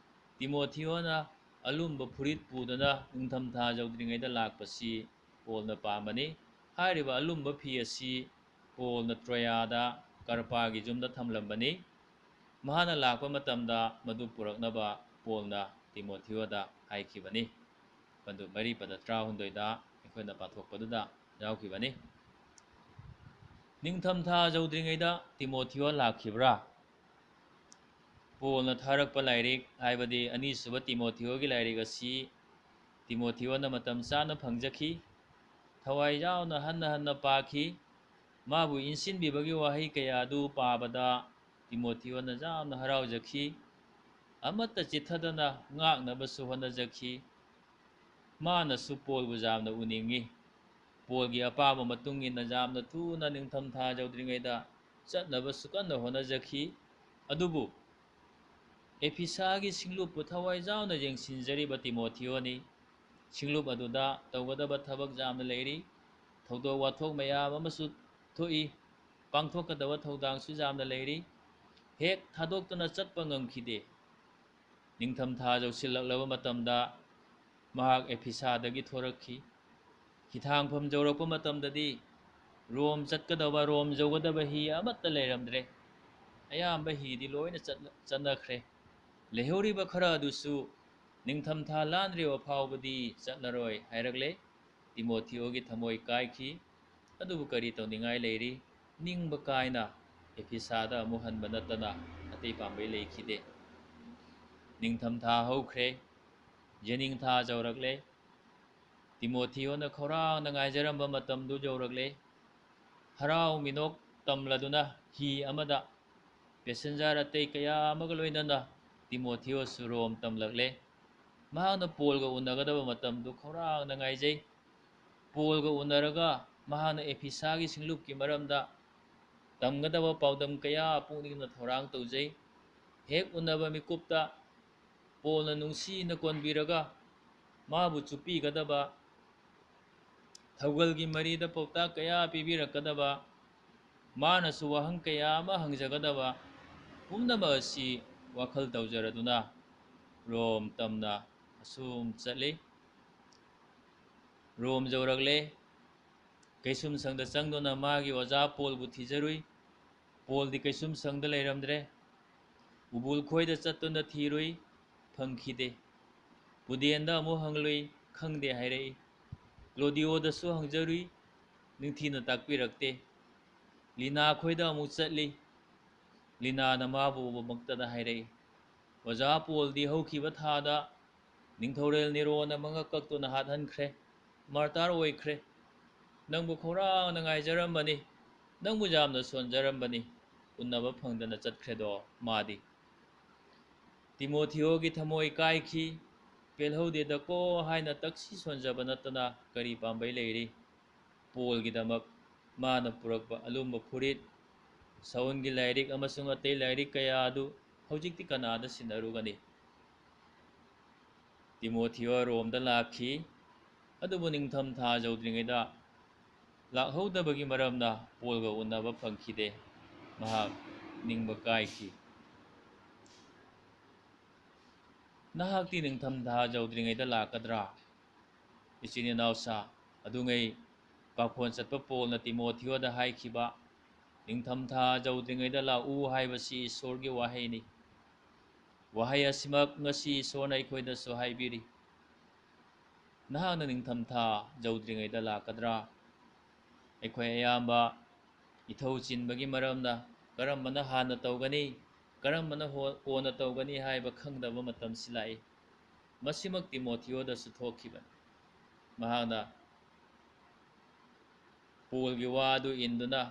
ꯇꯤꯃꯣꯊꯤꯌꯣꯅ ꯑꯂꯨꯝꯕ ꯐꯨꯔꯤꯠ ꯄꯨꯗꯨꯅ ꯅꯤꯡꯊꯝꯊꯥ ꯌꯧꯗ꯭ꯔꯤꯉꯩꯗ ꯂꯥꯛꯄꯁꯤ ꯄꯣꯜꯅ ꯄꯥꯝꯕꯅꯤ ꯍꯥꯏꯔꯤꯕ ꯑꯂꯨꯝꯕ ꯐꯤ ꯑꯁꯤ ꯄꯣꯜꯅ ꯇ꯭ꯔꯣꯌꯥꯗ ꯀꯔꯄꯥꯒꯤ ꯌꯨꯝꯗ ꯊꯝꯂꯝꯕꯅꯤ ꯃꯍꯥꯛꯅ ꯂꯥꯛꯄ ꯃꯇꯝꯗ ꯃꯗꯨ ꯄꯨꯔꯛꯅꯕ ꯄꯣꯜꯅ ꯇꯤꯃꯣꯊꯤꯌꯣꯗ ꯍꯥꯏꯈꯤꯕꯅꯤ ꯃꯗꯨ 4:18ꯗ ꯑꯩꯈꯣꯏꯅ ꯄꯥꯊꯣꯛꯄꯗꯨꯗ ꯌꯥꯎꯈꯤꯕꯅꯤ ꯅꯤꯡꯊꯝꯊꯥ ꯌꯧꯗ꯭ꯔꯤꯉꯩꯗ ꯇꯤꯃꯣꯊꯤꯌꯣ ꯂꯥꯛꯈꯤꯕ꯭ꯔꯥ ꯄꯣꯜꯅ ꯊꯥꯔꯛꯄ ꯂꯥꯏꯔꯤꯛ ꯍꯥꯏꯕꯗꯤ ꯑꯅꯤꯁꯨꯕ ꯇꯤꯃꯣꯊꯤꯌꯣꯒꯤ ꯂꯥꯏꯔꯤꯛ ꯑꯁꯤ ꯇꯤꯃꯣꯊꯤꯌꯣꯅ ꯃꯇꯝ ꯆꯥꯅ ꯐꯪꯖꯈꯤ ꯊꯋꯥꯏ ꯌꯥꯎꯅ ꯍꯟꯅ ꯍꯟꯅ ꯄꯥꯈꯤ ꯃꯥꯕꯨ ꯏꯟꯁꯤꯟꯕꯤꯕꯒꯤ ꯋꯥꯍꯩ ꯀꯌꯥ ꯑꯗꯨ ꯄꯥꯕꯗ ꯇꯤꯃꯣꯊꯤꯌꯣꯅ ꯌꯥꯝꯅ ꯍꯔꯥꯎꯖꯈꯤ ꯑꯃꯠꯇ ꯆꯤꯠꯊꯗꯅ ꯉꯥꯛꯅꯕꯁꯨ ꯍꯣꯠꯅꯖꯈꯤ ꯃꯥꯅꯁꯨ ꯄꯣꯜꯕꯨ ꯌꯥꯝꯅ ꯎꯅꯤꯡꯉꯤ ꯄꯣꯜꯒꯤ ꯑꯄꯥꯝꯕ ꯃꯇꯨꯡ ꯏꯟꯅ ꯌꯥꯝꯅ ꯊꯨꯅ ꯅꯤꯡꯊꯝꯊꯥ ꯌꯧꯗ꯭ꯔꯤꯉꯩꯗ ꯆꯠꯅꯕꯁꯨ ꯀꯟꯅ ꯍꯣꯠꯅꯖꯈꯤ ꯑꯗꯨꯕꯨ ꯑꯦꯐꯤꯁꯥꯒꯤ ꯁꯤꯡꯂꯨꯞꯄꯨ ꯊꯋꯥꯏ ꯌꯥꯎꯅ ꯌꯦꯡꯁꯤꯟꯖꯔꯤꯕ ꯇꯤꯃꯣꯊꯤꯌꯣꯅꯤ ꯁꯤꯡꯂꯨꯞ ꯑꯗꯨꯗ ꯇꯧꯒꯗꯕ ꯊꯕꯛ ꯌꯥꯝꯅ ꯂꯩꯔꯤ ꯊꯧꯗꯣꯛ ꯋꯥꯊꯣꯛ ꯃꯌꯥꯝ ꯑꯃꯁꯨ ꯊꯣꯛꯏ ꯄꯥꯡꯊꯣꯛꯀꯗꯕ ꯊꯧꯗꯥꯡꯁꯨ ꯌꯥꯝꯅ ꯂꯩꯔꯤ ꯍꯦꯛ ꯊꯥꯗꯣꯛꯇꯨꯅ ꯆꯠꯄ ꯉꯝꯈꯤꯗꯦ ꯅꯤꯡꯊꯝꯊꯥ ꯌꯧꯁꯤꯜꯂꯛꯂꯕ ꯃꯇꯝꯗ ꯃꯍꯥꯛ ꯑꯦꯐꯤꯁꯥꯗꯒꯤ ꯊꯣꯔꯛꯈꯤ ꯍꯤꯊꯥꯡꯐꯝ ꯌꯧꯔꯛꯄ ꯃꯇꯝꯗꯗꯤ ꯔꯣꯝ ꯌꯧꯒꯗꯕ ꯍꯤ ꯑꯃꯠꯇ ꯂꯩꯔꯝꯗ꯭ꯔꯦ ꯑꯌꯥꯝꯕ ꯍꯤꯗꯤ ꯂꯣꯏꯅ ꯆꯠꯅꯈ꯭ꯔꯦ ꯂꯩꯍꯧꯔꯤꯕ ꯈꯔ ꯑꯗꯨꯁꯨ ꯅꯤꯡꯊꯝꯊꯥ ꯂꯥꯟꯗ꯭ꯔꯤꯕ ꯐꯥꯎꯕꯗꯤ ꯆꯠꯂꯔꯣꯏ ꯍꯥꯏꯔꯛꯂꯦ ꯇꯤꯃꯣꯊꯤꯌꯣꯒꯤ ꯊꯃꯣꯏ ꯀꯥꯏꯈꯤ ꯑꯗꯨꯕꯨ ꯀꯔꯤ ꯇꯧꯅꯤꯡꯉꯥꯏ ꯂꯩꯔꯤ ꯅꯤꯡꯕ ꯀꯥꯏꯅ ꯑꯦꯐꯤꯁꯥꯗ ꯑꯃꯨꯛ ꯍꯟꯕ ꯅꯠꯇꯅ ꯑꯇꯩ ꯄꯥꯝꯕꯩ ꯂꯩꯈꯤꯗꯦ ꯅꯤꯡꯊꯝꯊꯥ ꯍꯧꯈ꯭ꯔꯦ ꯌꯦꯅꯤꯡꯊꯥ ꯌꯧꯔꯛꯂꯦ ꯇꯤꯃꯣꯊꯤꯌꯣꯅ ꯈꯧꯔꯥꯡꯅ ꯉꯥꯏꯖꯔꯝꯕ ꯃꯇꯝꯗꯨ ꯌꯧꯔꯛꯂꯦ ꯍꯔꯥꯎ ꯃꯤꯅꯣꯛ ꯇꯝꯂꯗꯨꯅ ꯍꯤ ꯑꯃꯗ ꯄꯦꯁꯦꯟꯖꯔ ꯑꯇꯩ ꯀꯌꯥ ꯑꯃꯒ ꯂꯣꯏꯅꯅ ꯇꯤꯃꯣꯊꯤꯌꯣꯁꯨ ꯔꯣꯝ ꯇꯝꯂꯛꯂꯦ ꯃꯍꯥꯛꯅ ꯄꯣꯜꯒ ꯎꯅꯒꯗꯕ ꯃꯇꯝꯗꯨ ꯈꯧꯔꯥꯡꯅ ꯉꯥꯏꯖꯩ ꯄꯣꯜꯒ ꯎꯅꯔꯒ ꯃꯍꯥꯛꯅ ꯑꯦꯐꯤꯁꯥꯒꯤ ꯁꯤꯡꯂꯨꯞꯀꯤ ꯃꯔꯝꯗ ꯇꯝꯒꯗꯕ ꯄꯥꯎꯗꯝ ꯀꯌꯥ ꯄꯨꯛꯅꯤꯡꯅ ꯊꯧꯔꯥꯡ ꯇꯧꯖꯩ ꯍꯦꯛ ꯎꯅꯕ ꯃꯤꯀꯨꯞꯇ ꯄꯣꯜꯅ ꯅꯨꯡꯁꯤꯅ ꯀꯣꯟꯕꯤꯔꯒ ꯃꯥꯕꯨ ꯆꯨꯞꯄꯤꯒꯗꯕ ꯊꯧꯒꯜꯒꯤ ꯃꯔꯤꯗ ꯄꯥꯎꯇꯥꯛ ꯀꯌꯥ ꯄꯤꯕꯤꯔꯛꯀꯗꯕ ꯃꯥꯅꯁꯨ ꯋꯥꯍꯪ ꯀꯌꯥ ꯑꯃ ꯍꯪꯖꯒꯗꯕ ꯄꯨꯝꯅꯃꯛ ꯑꯁꯤ ꯋꯥꯈꯜ ꯇꯧꯖꯔꯗꯨꯅ ꯔꯣꯝ ꯇꯝꯅ ꯑꯁꯨꯝ ꯆꯠꯂꯤ ꯔꯣꯝ ꯌꯧꯔꯛꯂꯦ ꯀꯩꯁꯨꯝꯁꯪꯗ ꯆꯪꯗꯨꯅ ꯃꯥꯒꯤ ꯑꯣꯖꯥ ꯄꯣꯜꯕꯨ ꯊꯤꯖꯔꯨꯏ ꯄꯣꯜꯗꯤ ꯀꯩꯁꯨꯝꯁꯪꯗ ꯂꯩꯔꯝꯗ꯭ꯔꯦ ꯎꯕꯨꯜ ꯈꯣꯏꯗ ꯆꯠꯇꯨꯅ ꯊꯤꯔꯨꯏ ꯐꯪꯈꯤꯗꯦ ꯄꯨꯗꯦꯟꯗ ꯑꯃꯨꯛ ꯍꯪꯂꯨꯏ ꯈꯪꯗꯦ ꯍꯥꯏꯔꯛꯏ ꯂꯣꯗꯤꯑꯣꯗꯁꯨ ꯍꯪꯖꯔꯨꯏ ꯅꯤꯡꯊꯤꯅ ꯇꯥꯛꯄꯤꯔꯛꯇꯦ ꯂꯤꯅꯥ ꯈꯣꯏꯗ ꯑꯃꯨꯛ ꯆꯠꯂꯤ ꯂꯤꯅꯥꯅ ꯃꯥꯕꯨ ꯎꯕꯃꯛꯇꯗ ꯍꯥꯏꯔꯛꯏ ꯑꯣꯖꯥ ꯄꯣꯜꯗꯤ ꯍꯧꯈꯤꯕ ꯊꯥꯗ ꯅꯤꯡꯊꯧꯔꯦꯜ ꯅꯦꯔꯣꯅ ꯃꯉꯛ ꯀꯛꯇꯨꯅ ꯍꯥꯠꯍꯟꯈ꯭ꯔꯦ ꯃꯥꯔꯇꯥꯔ ꯑꯣꯏꯈ꯭ꯔꯦ ꯅꯪꯕꯨ ꯈꯧꯔꯥꯡꯅ ꯉꯥꯏꯖꯔꯝꯕꯅꯤ ꯅꯪꯕꯨ ꯌꯥꯝꯅ ꯁꯣꯟꯖꯔꯝꯕꯅꯤ ꯎꯟꯅꯕ ꯐꯪꯗꯅ ꯆꯠꯈ꯭ꯔꯦꯗꯣ ꯃꯥꯗꯤ ꯇꯤꯃꯣꯊꯤꯑꯣꯒꯤ ꯊꯃꯣꯏ ꯀꯥꯏꯈꯤ ꯄꯦꯜꯍꯧꯗꯦꯗꯀꯣ ꯍꯥꯏꯅ ꯇꯛꯁꯤ ꯁꯣꯟꯖꯕ ꯅꯠꯇꯅ ꯀꯔꯤ ꯄꯥꯝꯕꯩ ꯂꯩꯔꯤ ꯄꯣꯜꯒꯤꯗꯃꯛ ꯃꯥꯅ ꯄꯨꯔꯛꯄ ꯑꯂꯨꯝꯕ ꯐꯨꯔꯤꯠ ꯁꯥꯎꯟꯒꯤ ꯂꯥꯏꯔꯤꯛ ꯑꯃꯁꯨꯡ ꯑꯇꯩ ꯂꯥꯏꯔꯤꯛ ꯀꯌꯥ ꯑꯗꯨ ꯍꯧꯖꯤꯛꯇꯤ ꯀꯅꯥꯗ ꯁꯤꯟꯅꯔꯨꯒꯅꯤ ꯇꯤꯃꯣꯊꯤꯑꯣ ꯔꯣꯝꯗ ꯂꯥꯛꯈꯤ ꯑꯗꯨꯕꯨ ꯅꯤꯡꯊꯝꯊꯥ ꯌꯧꯗ꯭ꯔꯤꯉꯩꯗ ꯂꯥꯛꯍꯧꯗꯕꯒꯤ ꯃꯔꯝꯅ ꯄꯣꯜꯒ ꯎꯟꯅꯕ ꯐꯪꯈꯤꯗꯦ ꯃꯍꯥꯛ ꯅꯤꯡꯕ ꯀꯥꯏꯈꯤ ꯅꯍꯥꯛꯇꯤ ꯅꯤꯡꯊꯝꯊꯥ ꯌꯧꯗ꯭ꯔꯤꯉꯩꯗ ꯂꯥꯛꯀꯗ꯭ꯔꯥ ꯏꯆꯤꯟ ꯏꯅꯥꯎꯁꯥ ꯑꯗꯨꯉꯩ ꯄꯥꯈꯣꯟ ꯆꯠꯄ ꯄꯣꯜꯅ ꯇꯤꯃꯣꯊꯤꯑꯣꯗ ꯍꯥꯏꯈꯤꯕ ꯅꯤꯡꯊꯝꯊꯥ ꯌꯧꯗ꯭ꯔꯤꯉꯩꯗ ꯂꯥꯛꯎ ꯍꯥꯏꯕꯁꯤ ꯏꯁꯣꯔꯒꯤ ꯋꯥꯍꯩꯅꯤ ꯋꯥꯍꯩ ꯑꯁꯤꯃꯛ ꯉꯁꯤ ꯏꯁꯣꯔꯅ ꯑꯩꯈꯣꯏꯗꯁꯨ ꯍꯥꯏꯕꯤꯔꯤ ꯅꯍꯥꯛꯅ ꯅꯤꯡꯊꯝꯊꯥ ꯌꯧꯗ꯭ꯔꯤꯉꯩꯗ ꯂꯥꯛꯀꯗ꯭ꯔꯥ ꯑꯩꯈꯣꯏ ꯑꯌꯥꯝꯕ ꯏꯊꯧ ꯆꯤꯟꯕꯒꯤ ꯃꯔꯝꯅ ꯀꯔꯝꯕꯅ ꯍꯥꯟꯅ ꯇꯧꯒꯅꯤ ꯀꯔꯝꯕꯅ ꯀꯣꯟꯅ ꯇꯧꯒꯅꯤ ꯍꯥꯏꯕ ꯈꯪꯗꯕ ꯃꯇꯝꯁꯤ ꯂꯥꯛꯏ ꯃꯁꯤꯃꯛ ꯇꯤꯃꯣꯊꯤꯑꯣꯗꯁꯨ ꯊꯣꯛꯈꯤꯕꯅꯤ ꯃꯍꯥꯛꯅ ꯄꯣꯜꯒꯤ ꯋꯥ ꯑꯗꯨ ꯏꯟꯗꯨꯅ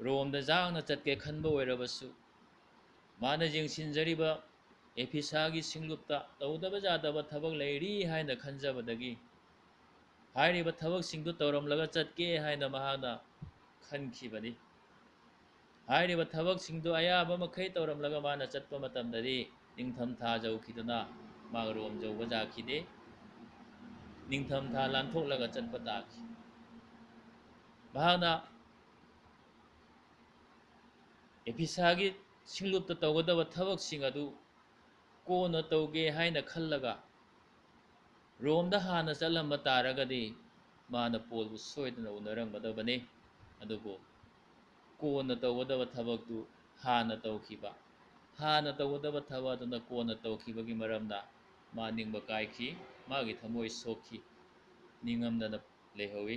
ꯔꯣꯝꯗ ꯌꯥꯡꯅ ꯆꯠꯀꯦ ꯈꯟꯕ ꯑꯣꯏꯔꯕꯁꯨ ꯃꯥꯅ ꯌꯦꯡꯁꯤꯟꯖꯔꯤꯕ ꯑꯦꯐꯤꯁꯥꯒꯤ ꯁꯤꯡꯂꯨꯞꯇ ꯇꯧꯗꯕ ꯌꯥꯗꯕ ꯊꯕꯛ ꯂꯩꯔꯤ ꯍꯥꯏꯅ ꯈꯟꯖꯕꯗꯒꯤ ꯍꯥꯏꯔꯤꯕ ꯊꯕꯛꯁꯤꯡꯗꯨ ꯇꯧꯔꯝꯂꯒ ꯆꯠꯀꯦ ꯍꯥꯏꯅ ꯃꯍꯥꯛꯅ ꯈꯟꯈꯤꯕꯅꯤ ꯍꯥꯏꯔꯤꯕ ꯊꯕꯛꯁꯤꯡꯗꯨ ꯑꯌꯥꯕ ꯃꯈꯩ ꯇꯧꯔꯝꯂꯒ ꯃꯥꯅ ꯆꯠꯄ ꯃꯇꯝꯗꯗꯤ ꯅꯤꯡꯊꯝꯊꯥ ꯌꯧꯈꯤꯗꯨꯅ ꯃꯥ ꯔꯣꯝ ꯌꯧꯕ ꯌꯥꯈꯤꯗꯦ ꯅꯤꯡꯊꯝꯊꯥ ꯂꯥꯟꯊꯣꯛꯂꯒ ꯆꯠꯄ ꯇꯥꯈꯤ ꯃꯍꯥꯛꯅ ꯑꯦꯐꯤꯁꯥꯒꯤ ꯁꯤꯡꯂꯨꯞꯇ ꯇꯧꯒꯗꯕ ꯊꯕꯛꯁꯤꯡ ꯑꯗꯨ ꯀꯣꯟꯅ ꯇꯧꯒꯦ ꯍꯥꯏꯅ ꯈꯜꯂꯒ ꯔꯣꯝꯗ ꯍꯥꯟꯅ ꯆꯠꯂꯝꯕ ꯇꯥꯔꯒꯗꯤ ꯃꯥꯅ ꯄꯣꯜꯕꯨ ꯁꯣꯏꯗꯅ ꯎꯅꯔꯝꯒꯗꯕꯅꯤ ꯑꯗꯨꯕꯨ ꯀꯣꯟꯅ ꯇꯧꯒꯗꯕ ꯊꯕꯛꯇꯨ ꯍꯥꯟꯅ ꯇꯧꯈꯤꯕ ꯍꯥꯟꯅ ꯇꯧꯒꯗꯕ ꯊꯕꯛ ꯑꯗꯨꯅ ꯀꯣꯟꯅ ꯇꯧꯈꯤꯕꯒꯤ ꯃꯔꯝꯅ ꯃꯥ ꯅꯤꯡꯕ ꯀꯥꯏꯈꯤ ꯃꯥꯒꯤ ꯊꯃꯣꯏ ꯁꯣꯛꯈꯤ ꯅꯤꯡꯉꯝꯗꯅ ꯂꯩꯍꯧꯏ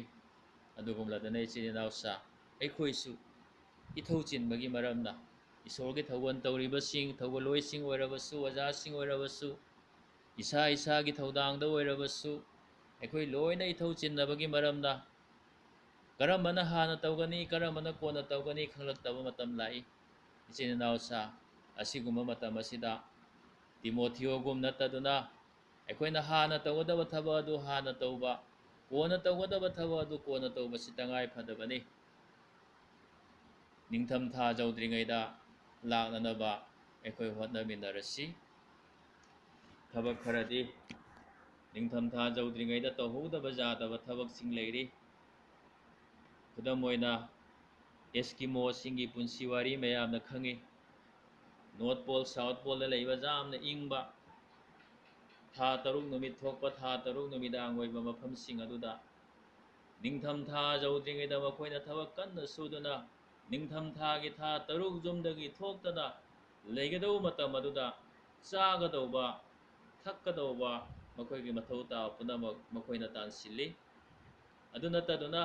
ꯑꯗꯨꯒꯨꯝꯂꯗꯅ ꯏꯆꯤꯟ ꯏꯅꯥꯎꯁꯥ ꯑꯩꯈꯣꯏꯁꯨ ꯏꯊꯧ ꯆꯤꯟꯕꯒꯤ ꯃꯔꯝꯅ ꯏꯁꯣꯔꯒꯤ ꯊꯧꯒꯜ ꯇꯧꯔꯤꯕꯁꯤꯡ ꯊꯧꯒꯜꯂꯣꯏꯁꯤꯡ ꯑꯣꯏꯔꯕꯁꯨ ꯑꯣꯖꯥꯁꯤꯡ ꯑꯣꯏꯔꯕꯁꯨ ꯏꯁꯥ ꯏꯁꯥꯒꯤ ꯊꯧꯗꯥꯡꯗ ꯑꯣꯏꯔꯕꯁꯨ ꯑꯩꯈꯣꯏ ꯂꯣꯏꯅ ꯏꯊꯧ ꯆꯤꯟꯅꯕꯒꯤ ꯃꯔꯝꯅ ꯀꯔꯝꯕꯅ ꯍꯥꯟꯅ ꯇꯧꯒꯅꯤ ꯀꯔꯝꯕꯅ ꯀꯣꯟꯅ ꯇꯧꯒꯅꯤ ꯈꯪꯂꯛꯇꯕ ꯃꯇꯝ ꯂꯥꯛꯏ ꯏꯆꯤꯟ ꯏꯅꯥꯎꯁꯥ ꯑꯁꯤꯒꯨꯝꯕ ꯃꯇꯝ ꯑꯁꯤꯗ ꯇꯤꯃꯣꯊꯤꯑꯣꯒꯨꯝ ꯅꯠꯇꯗꯨꯅ ꯑꯩꯈꯣꯏꯅ ꯍꯥꯟꯅ ꯇꯧꯒꯗꯕ ꯊꯕꯛ ꯑꯗꯨ ꯍꯥꯟꯅ ꯇꯧꯕ ꯀꯣꯟꯅ ꯇꯧꯒꯗꯕ ꯊꯕꯛ ꯑꯗꯨ ꯀꯣꯟꯅ ꯇꯧꯕꯁꯤ ꯇꯉꯥꯏ ꯐꯗꯕꯅꯤ ꯅꯤꯡꯊꯝꯊꯥ ꯌꯧꯗ꯭ꯔꯤꯉꯩꯗ ꯂꯥꯛꯅꯅꯕ ꯑꯩꯈꯣꯏ ꯍꯣꯠꯅꯃꯤꯟꯅꯔꯁꯤ ꯊꯕꯛ ꯈꯔꯗꯤ ꯅꯤꯡꯊꯝꯊꯥ ꯌꯧꯗ꯭ꯔꯤꯉꯩꯗ ꯇꯧꯍꯧꯗꯕ ꯌꯥꯗꯕ ꯊꯕꯛꯁꯤꯡ ꯂꯩꯔꯤ ꯈꯨꯗꯝ ꯑꯣꯏꯅ ꯑꯦꯁꯀꯤꯃꯣꯁꯤꯡꯒꯤ ꯄꯨꯟꯁꯤ ꯋꯥꯔꯤ ꯃꯌꯥꯝꯅ ꯈꯪꯉꯤ ꯅꯣꯔꯠ ꯄꯣꯜ ꯁꯥꯎꯠ ꯄꯣꯜꯗ ꯂꯩꯕ ꯌꯥꯝꯅ ꯏꯪꯕ ꯊꯥ 6 ꯅꯨꯃꯤꯠ ꯊꯣꯛꯄ ꯊꯥ 6 ꯅꯨꯃꯤꯗꯥꯡ ꯑꯣꯏꯕ ꯃꯐꯝꯁꯤꯡ ꯑꯗꯨꯗ ꯅꯤꯡꯊꯝꯊꯥ ꯌꯧꯗ꯭ꯔꯤꯉꯩꯗ ꯃꯈꯣꯏꯅ ꯊꯕꯛ ꯀꯟꯅ ꯁꯨꯗꯨꯅ ꯅꯤꯡꯊꯝꯊꯥꯒꯤ ꯊꯥ 6 ꯌꯨꯝꯗꯒꯤ ꯊꯣꯛꯇꯅ ꯂꯩꯒꯗꯧꯕ ꯃꯇꯝ ꯑꯗꯨꯗ ꯆꯥꯒꯗꯧꯕ ꯊꯛꯀꯗꯧꯕ ꯃꯈꯣꯏꯒꯤ ꯃꯊꯧ ꯇꯥꯕ ꯄꯨꯝꯅꯃꯛ ꯃꯈꯣꯏꯅ ꯇꯥꯟꯁꯤꯜꯂꯤ ꯑꯗꯨ ꯅꯠꯇꯗꯨꯅ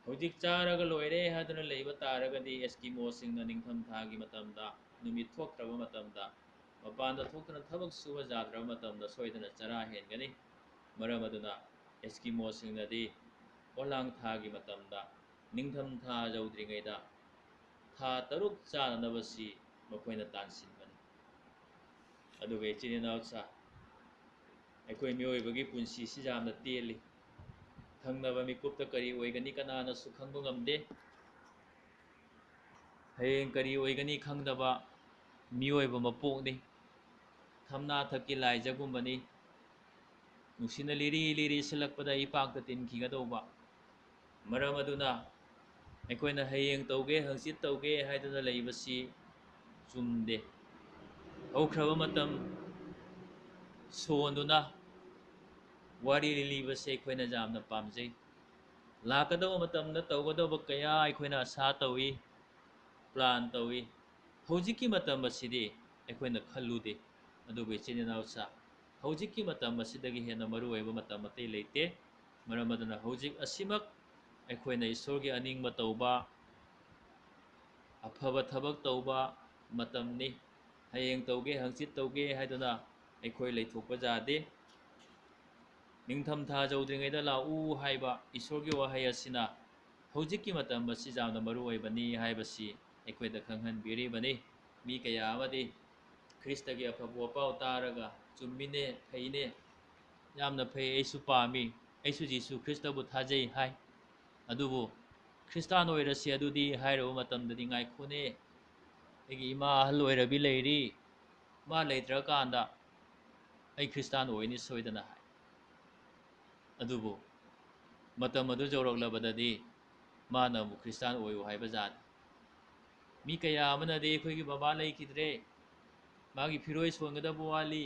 ꯍꯧꯖꯤꯛ ꯆꯥꯔꯒ ꯂꯣꯏꯔꯦ ꯍꯥꯏꯗꯨꯅ ꯂꯩꯕ ꯇꯥꯔꯒꯗꯤ ꯑꯦꯁꯀꯤꯃꯣꯁꯤꯡꯅ ꯅꯤꯡꯊꯝꯊꯥꯒꯤ ꯃꯇꯝꯗ ꯅꯨꯃꯤꯠ ꯊꯣꯛꯈ꯭ꯔꯕ ꯃꯇꯝꯗ ꯃꯄꯥꯟꯗ ꯊꯣꯛꯇꯨꯅ ꯊꯕꯛ ꯁꯨꯕ ꯌꯥꯗ꯭ꯔꯕ ꯃꯇꯝꯗ ꯁꯣꯏꯗꯅ ꯆꯔꯥ ꯍꯦꯟꯒꯅꯤ ꯃꯔꯝ ꯑꯗꯨꯅ ꯑꯦꯁꯀꯤꯃꯣꯁꯤꯡꯅꯗꯤ ꯑꯣꯂꯥꯡ ꯊꯥꯒꯤ ꯃꯇꯝꯗ ꯅꯤꯡꯊꯝꯊꯥ ꯌꯧꯗ꯭ꯔꯤꯉꯩꯗ ꯊꯥ 6 ꯆꯥꯅꯅꯕꯁꯤ ꯃꯈꯣꯏꯅ ꯇꯥꯟꯁꯤꯟꯕꯅꯤ ꯑꯗꯨꯒ ꯏꯆꯤꯟ ꯏꯅꯥꯎꯁꯥ ꯑꯩꯈꯣꯏ ꯃꯤꯑꯣꯏꯕꯒꯤ ꯄꯨꯟꯁꯤꯁꯤ ꯌꯥꯝꯅ ꯇꯦꯜꯂꯤ ꯊꯪꯅꯕ ꯃꯤꯀꯨꯞꯇ ꯀꯔꯤ ꯑꯣꯏꯒꯅꯤ ꯀꯅꯥꯅꯁꯨ ꯈꯪꯕ ꯉꯝꯗꯦ ꯍꯌꯦꯡ ꯀꯔꯤ ꯑꯣꯏꯒꯅꯤ ꯈꯪꯗꯕ ꯃꯤꯑꯣꯏꯕ ꯃꯄꯣꯛꯅꯤ ꯊꯝꯅꯥ ꯊꯛꯀꯤ ꯂꯥꯏꯖꯒꯨꯝꯕꯅꯤ ꯅꯨꯡꯁꯤꯅ ꯂꯤꯔꯤ ꯂꯤꯔꯤ ꯁꯤꯜꯂꯛꯄꯗ ꯏꯄꯥꯛꯇ ꯇꯤꯟꯈꯤꯒꯗꯧꯕ ꯃꯔꯝ ꯑꯗꯨꯅ ꯑꯩꯈꯣꯏꯅ ꯍꯌꯦꯡ ꯇꯧꯒꯦ ꯍꯪꯆꯤꯠ ꯇꯧꯒꯦ ꯍꯥꯏꯗꯨꯅ ꯂꯩꯕꯁꯤ ꯆꯨꯝꯗꯦ ꯍꯧꯈ꯭ꯔꯕ ꯃꯇꯝ ꯁꯣꯟꯗꯨꯅ ꯋꯥꯔꯤ ꯂꯤꯕꯁꯦ ꯑꯩꯈꯣꯏꯅ ꯌꯥꯝꯅ ꯄꯥꯝꯖꯩ ꯂꯥꯛꯀꯗꯕ ꯃꯇꯝꯗ ꯇꯧꯒꯗꯧꯕ ꯀꯌꯥ ꯑꯩꯈꯣꯏꯅ ꯑꯁꯥ ꯇꯧꯏ ꯄ꯭ꯂꯥꯟ ꯇꯧꯏ ꯍꯧꯖꯤꯛꯀꯤ ꯃꯇꯝ ꯑꯁꯤꯗꯤ ꯑꯩꯈꯣꯏꯅ ꯈꯜꯂꯨꯗꯦ ꯑꯗꯨꯕꯨ ꯏꯆꯤꯟ ꯏꯅꯥꯎꯁꯥ ꯍꯧꯖꯤꯛꯀꯤ ꯃꯇꯝ ꯑꯁꯤꯗꯒꯤ ꯍꯦꯟꯅ ꯃꯔꯨꯑꯣꯏꯕ ꯃꯇꯝ ꯑꯇꯩ ꯂꯩꯇꯦ ꯃꯔꯝ ꯑꯗꯨꯅ ꯍꯧꯖꯤꯛ ꯑꯁꯤꯃꯛ ꯑꯩꯈꯣꯏꯅ ꯏꯁꯣꯔꯒꯤ ꯑꯅꯤꯡꯕ ꯇꯧꯕ ꯑꯐꯕ ꯊꯕꯛ ꯇꯧꯕ ꯃꯇꯝꯅꯤ ꯍꯌꯦꯡ ꯇꯧꯒꯦ ꯍꯪꯆꯤꯠ ꯇꯧꯒꯦ ꯍꯥꯏꯗꯨꯅ ꯑꯩꯈꯣꯏ ꯂꯩꯊꯣꯛꯄ ꯌꯥꯗꯦ ꯅꯤꯡꯊꯝꯊꯥ ꯌꯧꯗ꯭ꯔꯤꯉꯩꯗ ꯂꯥꯛꯎ ꯍꯥꯏꯕ ꯏꯁꯣꯔꯒꯤ ꯋꯥꯍꯩ ꯑꯁꯤꯅ ꯍꯧꯖꯤꯛꯀꯤ ꯃꯇꯝ ꯑꯁꯤ ꯌꯥꯝꯅ ꯃꯔꯨꯑꯣꯏꯕꯅꯤ ꯍꯥꯏꯕꯁꯤ ꯑꯩꯈꯣꯏꯗ ꯈꯪꯍꯟꯕꯤꯔꯤꯕꯅꯤ ꯃꯤ ꯀꯌꯥ ꯑꯃꯗꯤ ꯈ꯭ꯔꯤꯁꯇꯒꯤ ꯑꯐꯕ ꯋꯥꯄꯥꯎ ꯇꯥꯔꯒ ꯆꯨꯝꯃꯤꯅꯦ ꯐꯩꯅꯦ ꯌꯥꯝꯅ ꯐꯩ ꯑꯩꯁꯨ ꯄꯥꯝꯃꯤ ꯑꯩꯁꯨ ꯖꯤꯁꯨ ꯈ꯭ꯔꯤꯁꯇꯕꯨ ꯊꯥꯖꯩ ꯍꯥꯏ ꯑꯗꯨꯕꯨ ꯈ꯭ꯔꯤꯁꯇꯥꯟ ꯑꯣꯏꯔꯁꯤ ꯑꯗꯨꯗꯤ ꯍꯥꯏꯔꯕ ꯃꯇꯝꯗꯗꯤ ꯉꯥꯏꯈꯣꯅꯦ ꯑꯩꯒꯤ ꯏꯃꯥ ꯑꯍꯜ ꯑꯣꯏꯔꯕꯤ ꯂꯩꯔꯤ ꯃꯥ ꯂꯩꯇ꯭ꯔꯀꯥꯟꯗ ꯑꯩ ꯈ꯭ꯔꯤꯁꯇꯥꯟ ꯑꯣꯏꯅꯤ ꯁꯣꯏꯗꯅ ꯍꯥꯏ ꯑꯗꯨꯕꯨ ꯃꯇꯝ ꯑꯗꯨ ꯌꯧꯔꯛꯂꯕꯗꯗꯤ ꯃꯥꯅ ꯑꯃꯨꯛ ꯈ꯭ꯔꯤꯁꯇꯥꯟ ꯑꯣꯏꯌꯨ ꯍꯥꯏꯕ ꯖꯥꯠ ꯃꯤ ꯀꯌꯥ ꯑꯃꯅꯗꯤ ꯑꯩꯈꯣꯏꯒꯤ ꯕꯕꯥ ꯂꯩꯈꯤꯗ꯭ꯔꯦ ꯃꯥꯒꯤ ꯐꯤꯔꯣꯏ ꯁꯣꯟꯒꯗꯕ ꯋꯥꯠꯂꯤ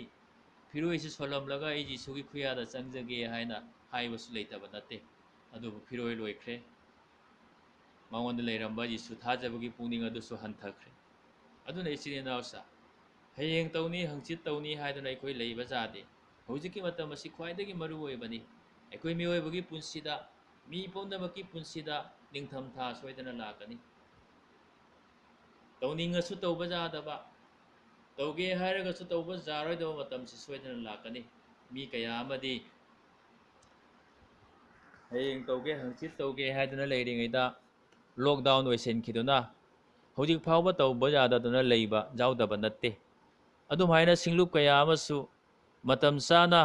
ꯐꯤꯔꯣꯏꯁꯤ ꯁꯣꯜꯂꯝꯂꯒ ꯑꯩ ꯖꯤꯁꯨꯒꯤ ꯈꯨꯌꯥꯗ ꯆꯪꯖꯒꯦ ꯍꯥꯏꯅ ꯍꯥꯏꯕꯁꯨ ꯂꯩꯇꯕ ꯅꯠꯇꯦ ꯑꯗꯨꯕꯨ ꯐꯤꯔꯣꯏ ꯂꯣꯏꯈ꯭ꯔꯦ ꯃꯉꯣꯟꯗ ꯂꯩꯔꯝꯕ ꯖꯤꯁꯨ ꯊꯥꯖꯕꯒꯤ ꯄꯨꯛꯅꯤꯡ ꯑꯗꯨꯁꯨ ꯍꯟꯊꯈ꯭ꯔꯦ ꯑꯗꯨꯅ ꯏꯆꯤꯟ ꯏꯅꯥꯎꯁꯥ ꯍꯌꯦꯡ ꯇꯧꯅꯤ ꯍꯪꯆꯤꯠ ꯇꯧꯅꯤ ꯍꯥꯏꯗꯨꯅ ꯑꯩꯈꯣꯏ ꯂꯩꯕ ꯌꯥꯗꯦ ꯍꯧꯖꯤꯛꯀꯤ ꯃꯇꯝ ꯑꯁꯤ ꯈ꯭ꯋꯥꯏꯗꯒꯤ ꯃꯔꯨꯑꯣꯏꯕꯅꯤ ꯑꯩꯈꯣꯏ ꯃꯤꯑꯣꯏꯕꯒꯤ ꯄꯨꯟꯁꯤꯗ ꯃꯤ ꯄꯨꯝꯅꯃꯛꯀꯤ ꯄꯨꯟꯁꯤꯗ ꯅꯤꯡꯊꯝꯊꯥ ꯁꯣꯏꯗꯅ ꯂꯥꯛꯀꯅꯤ ꯇꯧꯅꯤꯡꯉꯁꯨ ꯇꯧꯕ ꯌꯥꯗꯕ ꯇꯧꯒꯦ ꯍꯥꯏꯔꯒꯁꯨ ꯇꯧꯕ ꯌꯥꯔꯣꯏꯗꯕ ꯃꯇꯝꯁꯤ ꯁꯣꯏꯗꯅ ꯂꯥꯛꯀꯅꯤ ꯃꯤ ꯀꯌꯥ ꯑꯃꯗꯤ ꯍꯌꯦꯡ ꯇꯧꯒꯦ ꯍꯪꯆꯤꯠ ꯇꯧꯒꯦ ꯍꯥꯏꯗꯨꯅ ꯂꯩꯔꯤꯉꯩꯗ ꯂꯣꯛꯗꯥꯎꯟ ꯑꯣꯏꯁꯤꯟꯈꯤꯗꯨꯅ ꯍꯧꯖꯤꯛ ꯐꯥꯎꯕ ꯇꯧꯕ ꯌꯥꯗꯗꯨꯅ ꯂꯩꯕ ꯌꯥꯎꯗꯕ ꯅꯠꯇꯦ ꯑꯗꯨꯝꯍꯥꯏꯅ ꯁꯤꯡꯂꯨꯞ ꯀꯌꯥ ꯑꯃꯁꯨ ꯃꯇꯝ ꯆꯥꯅ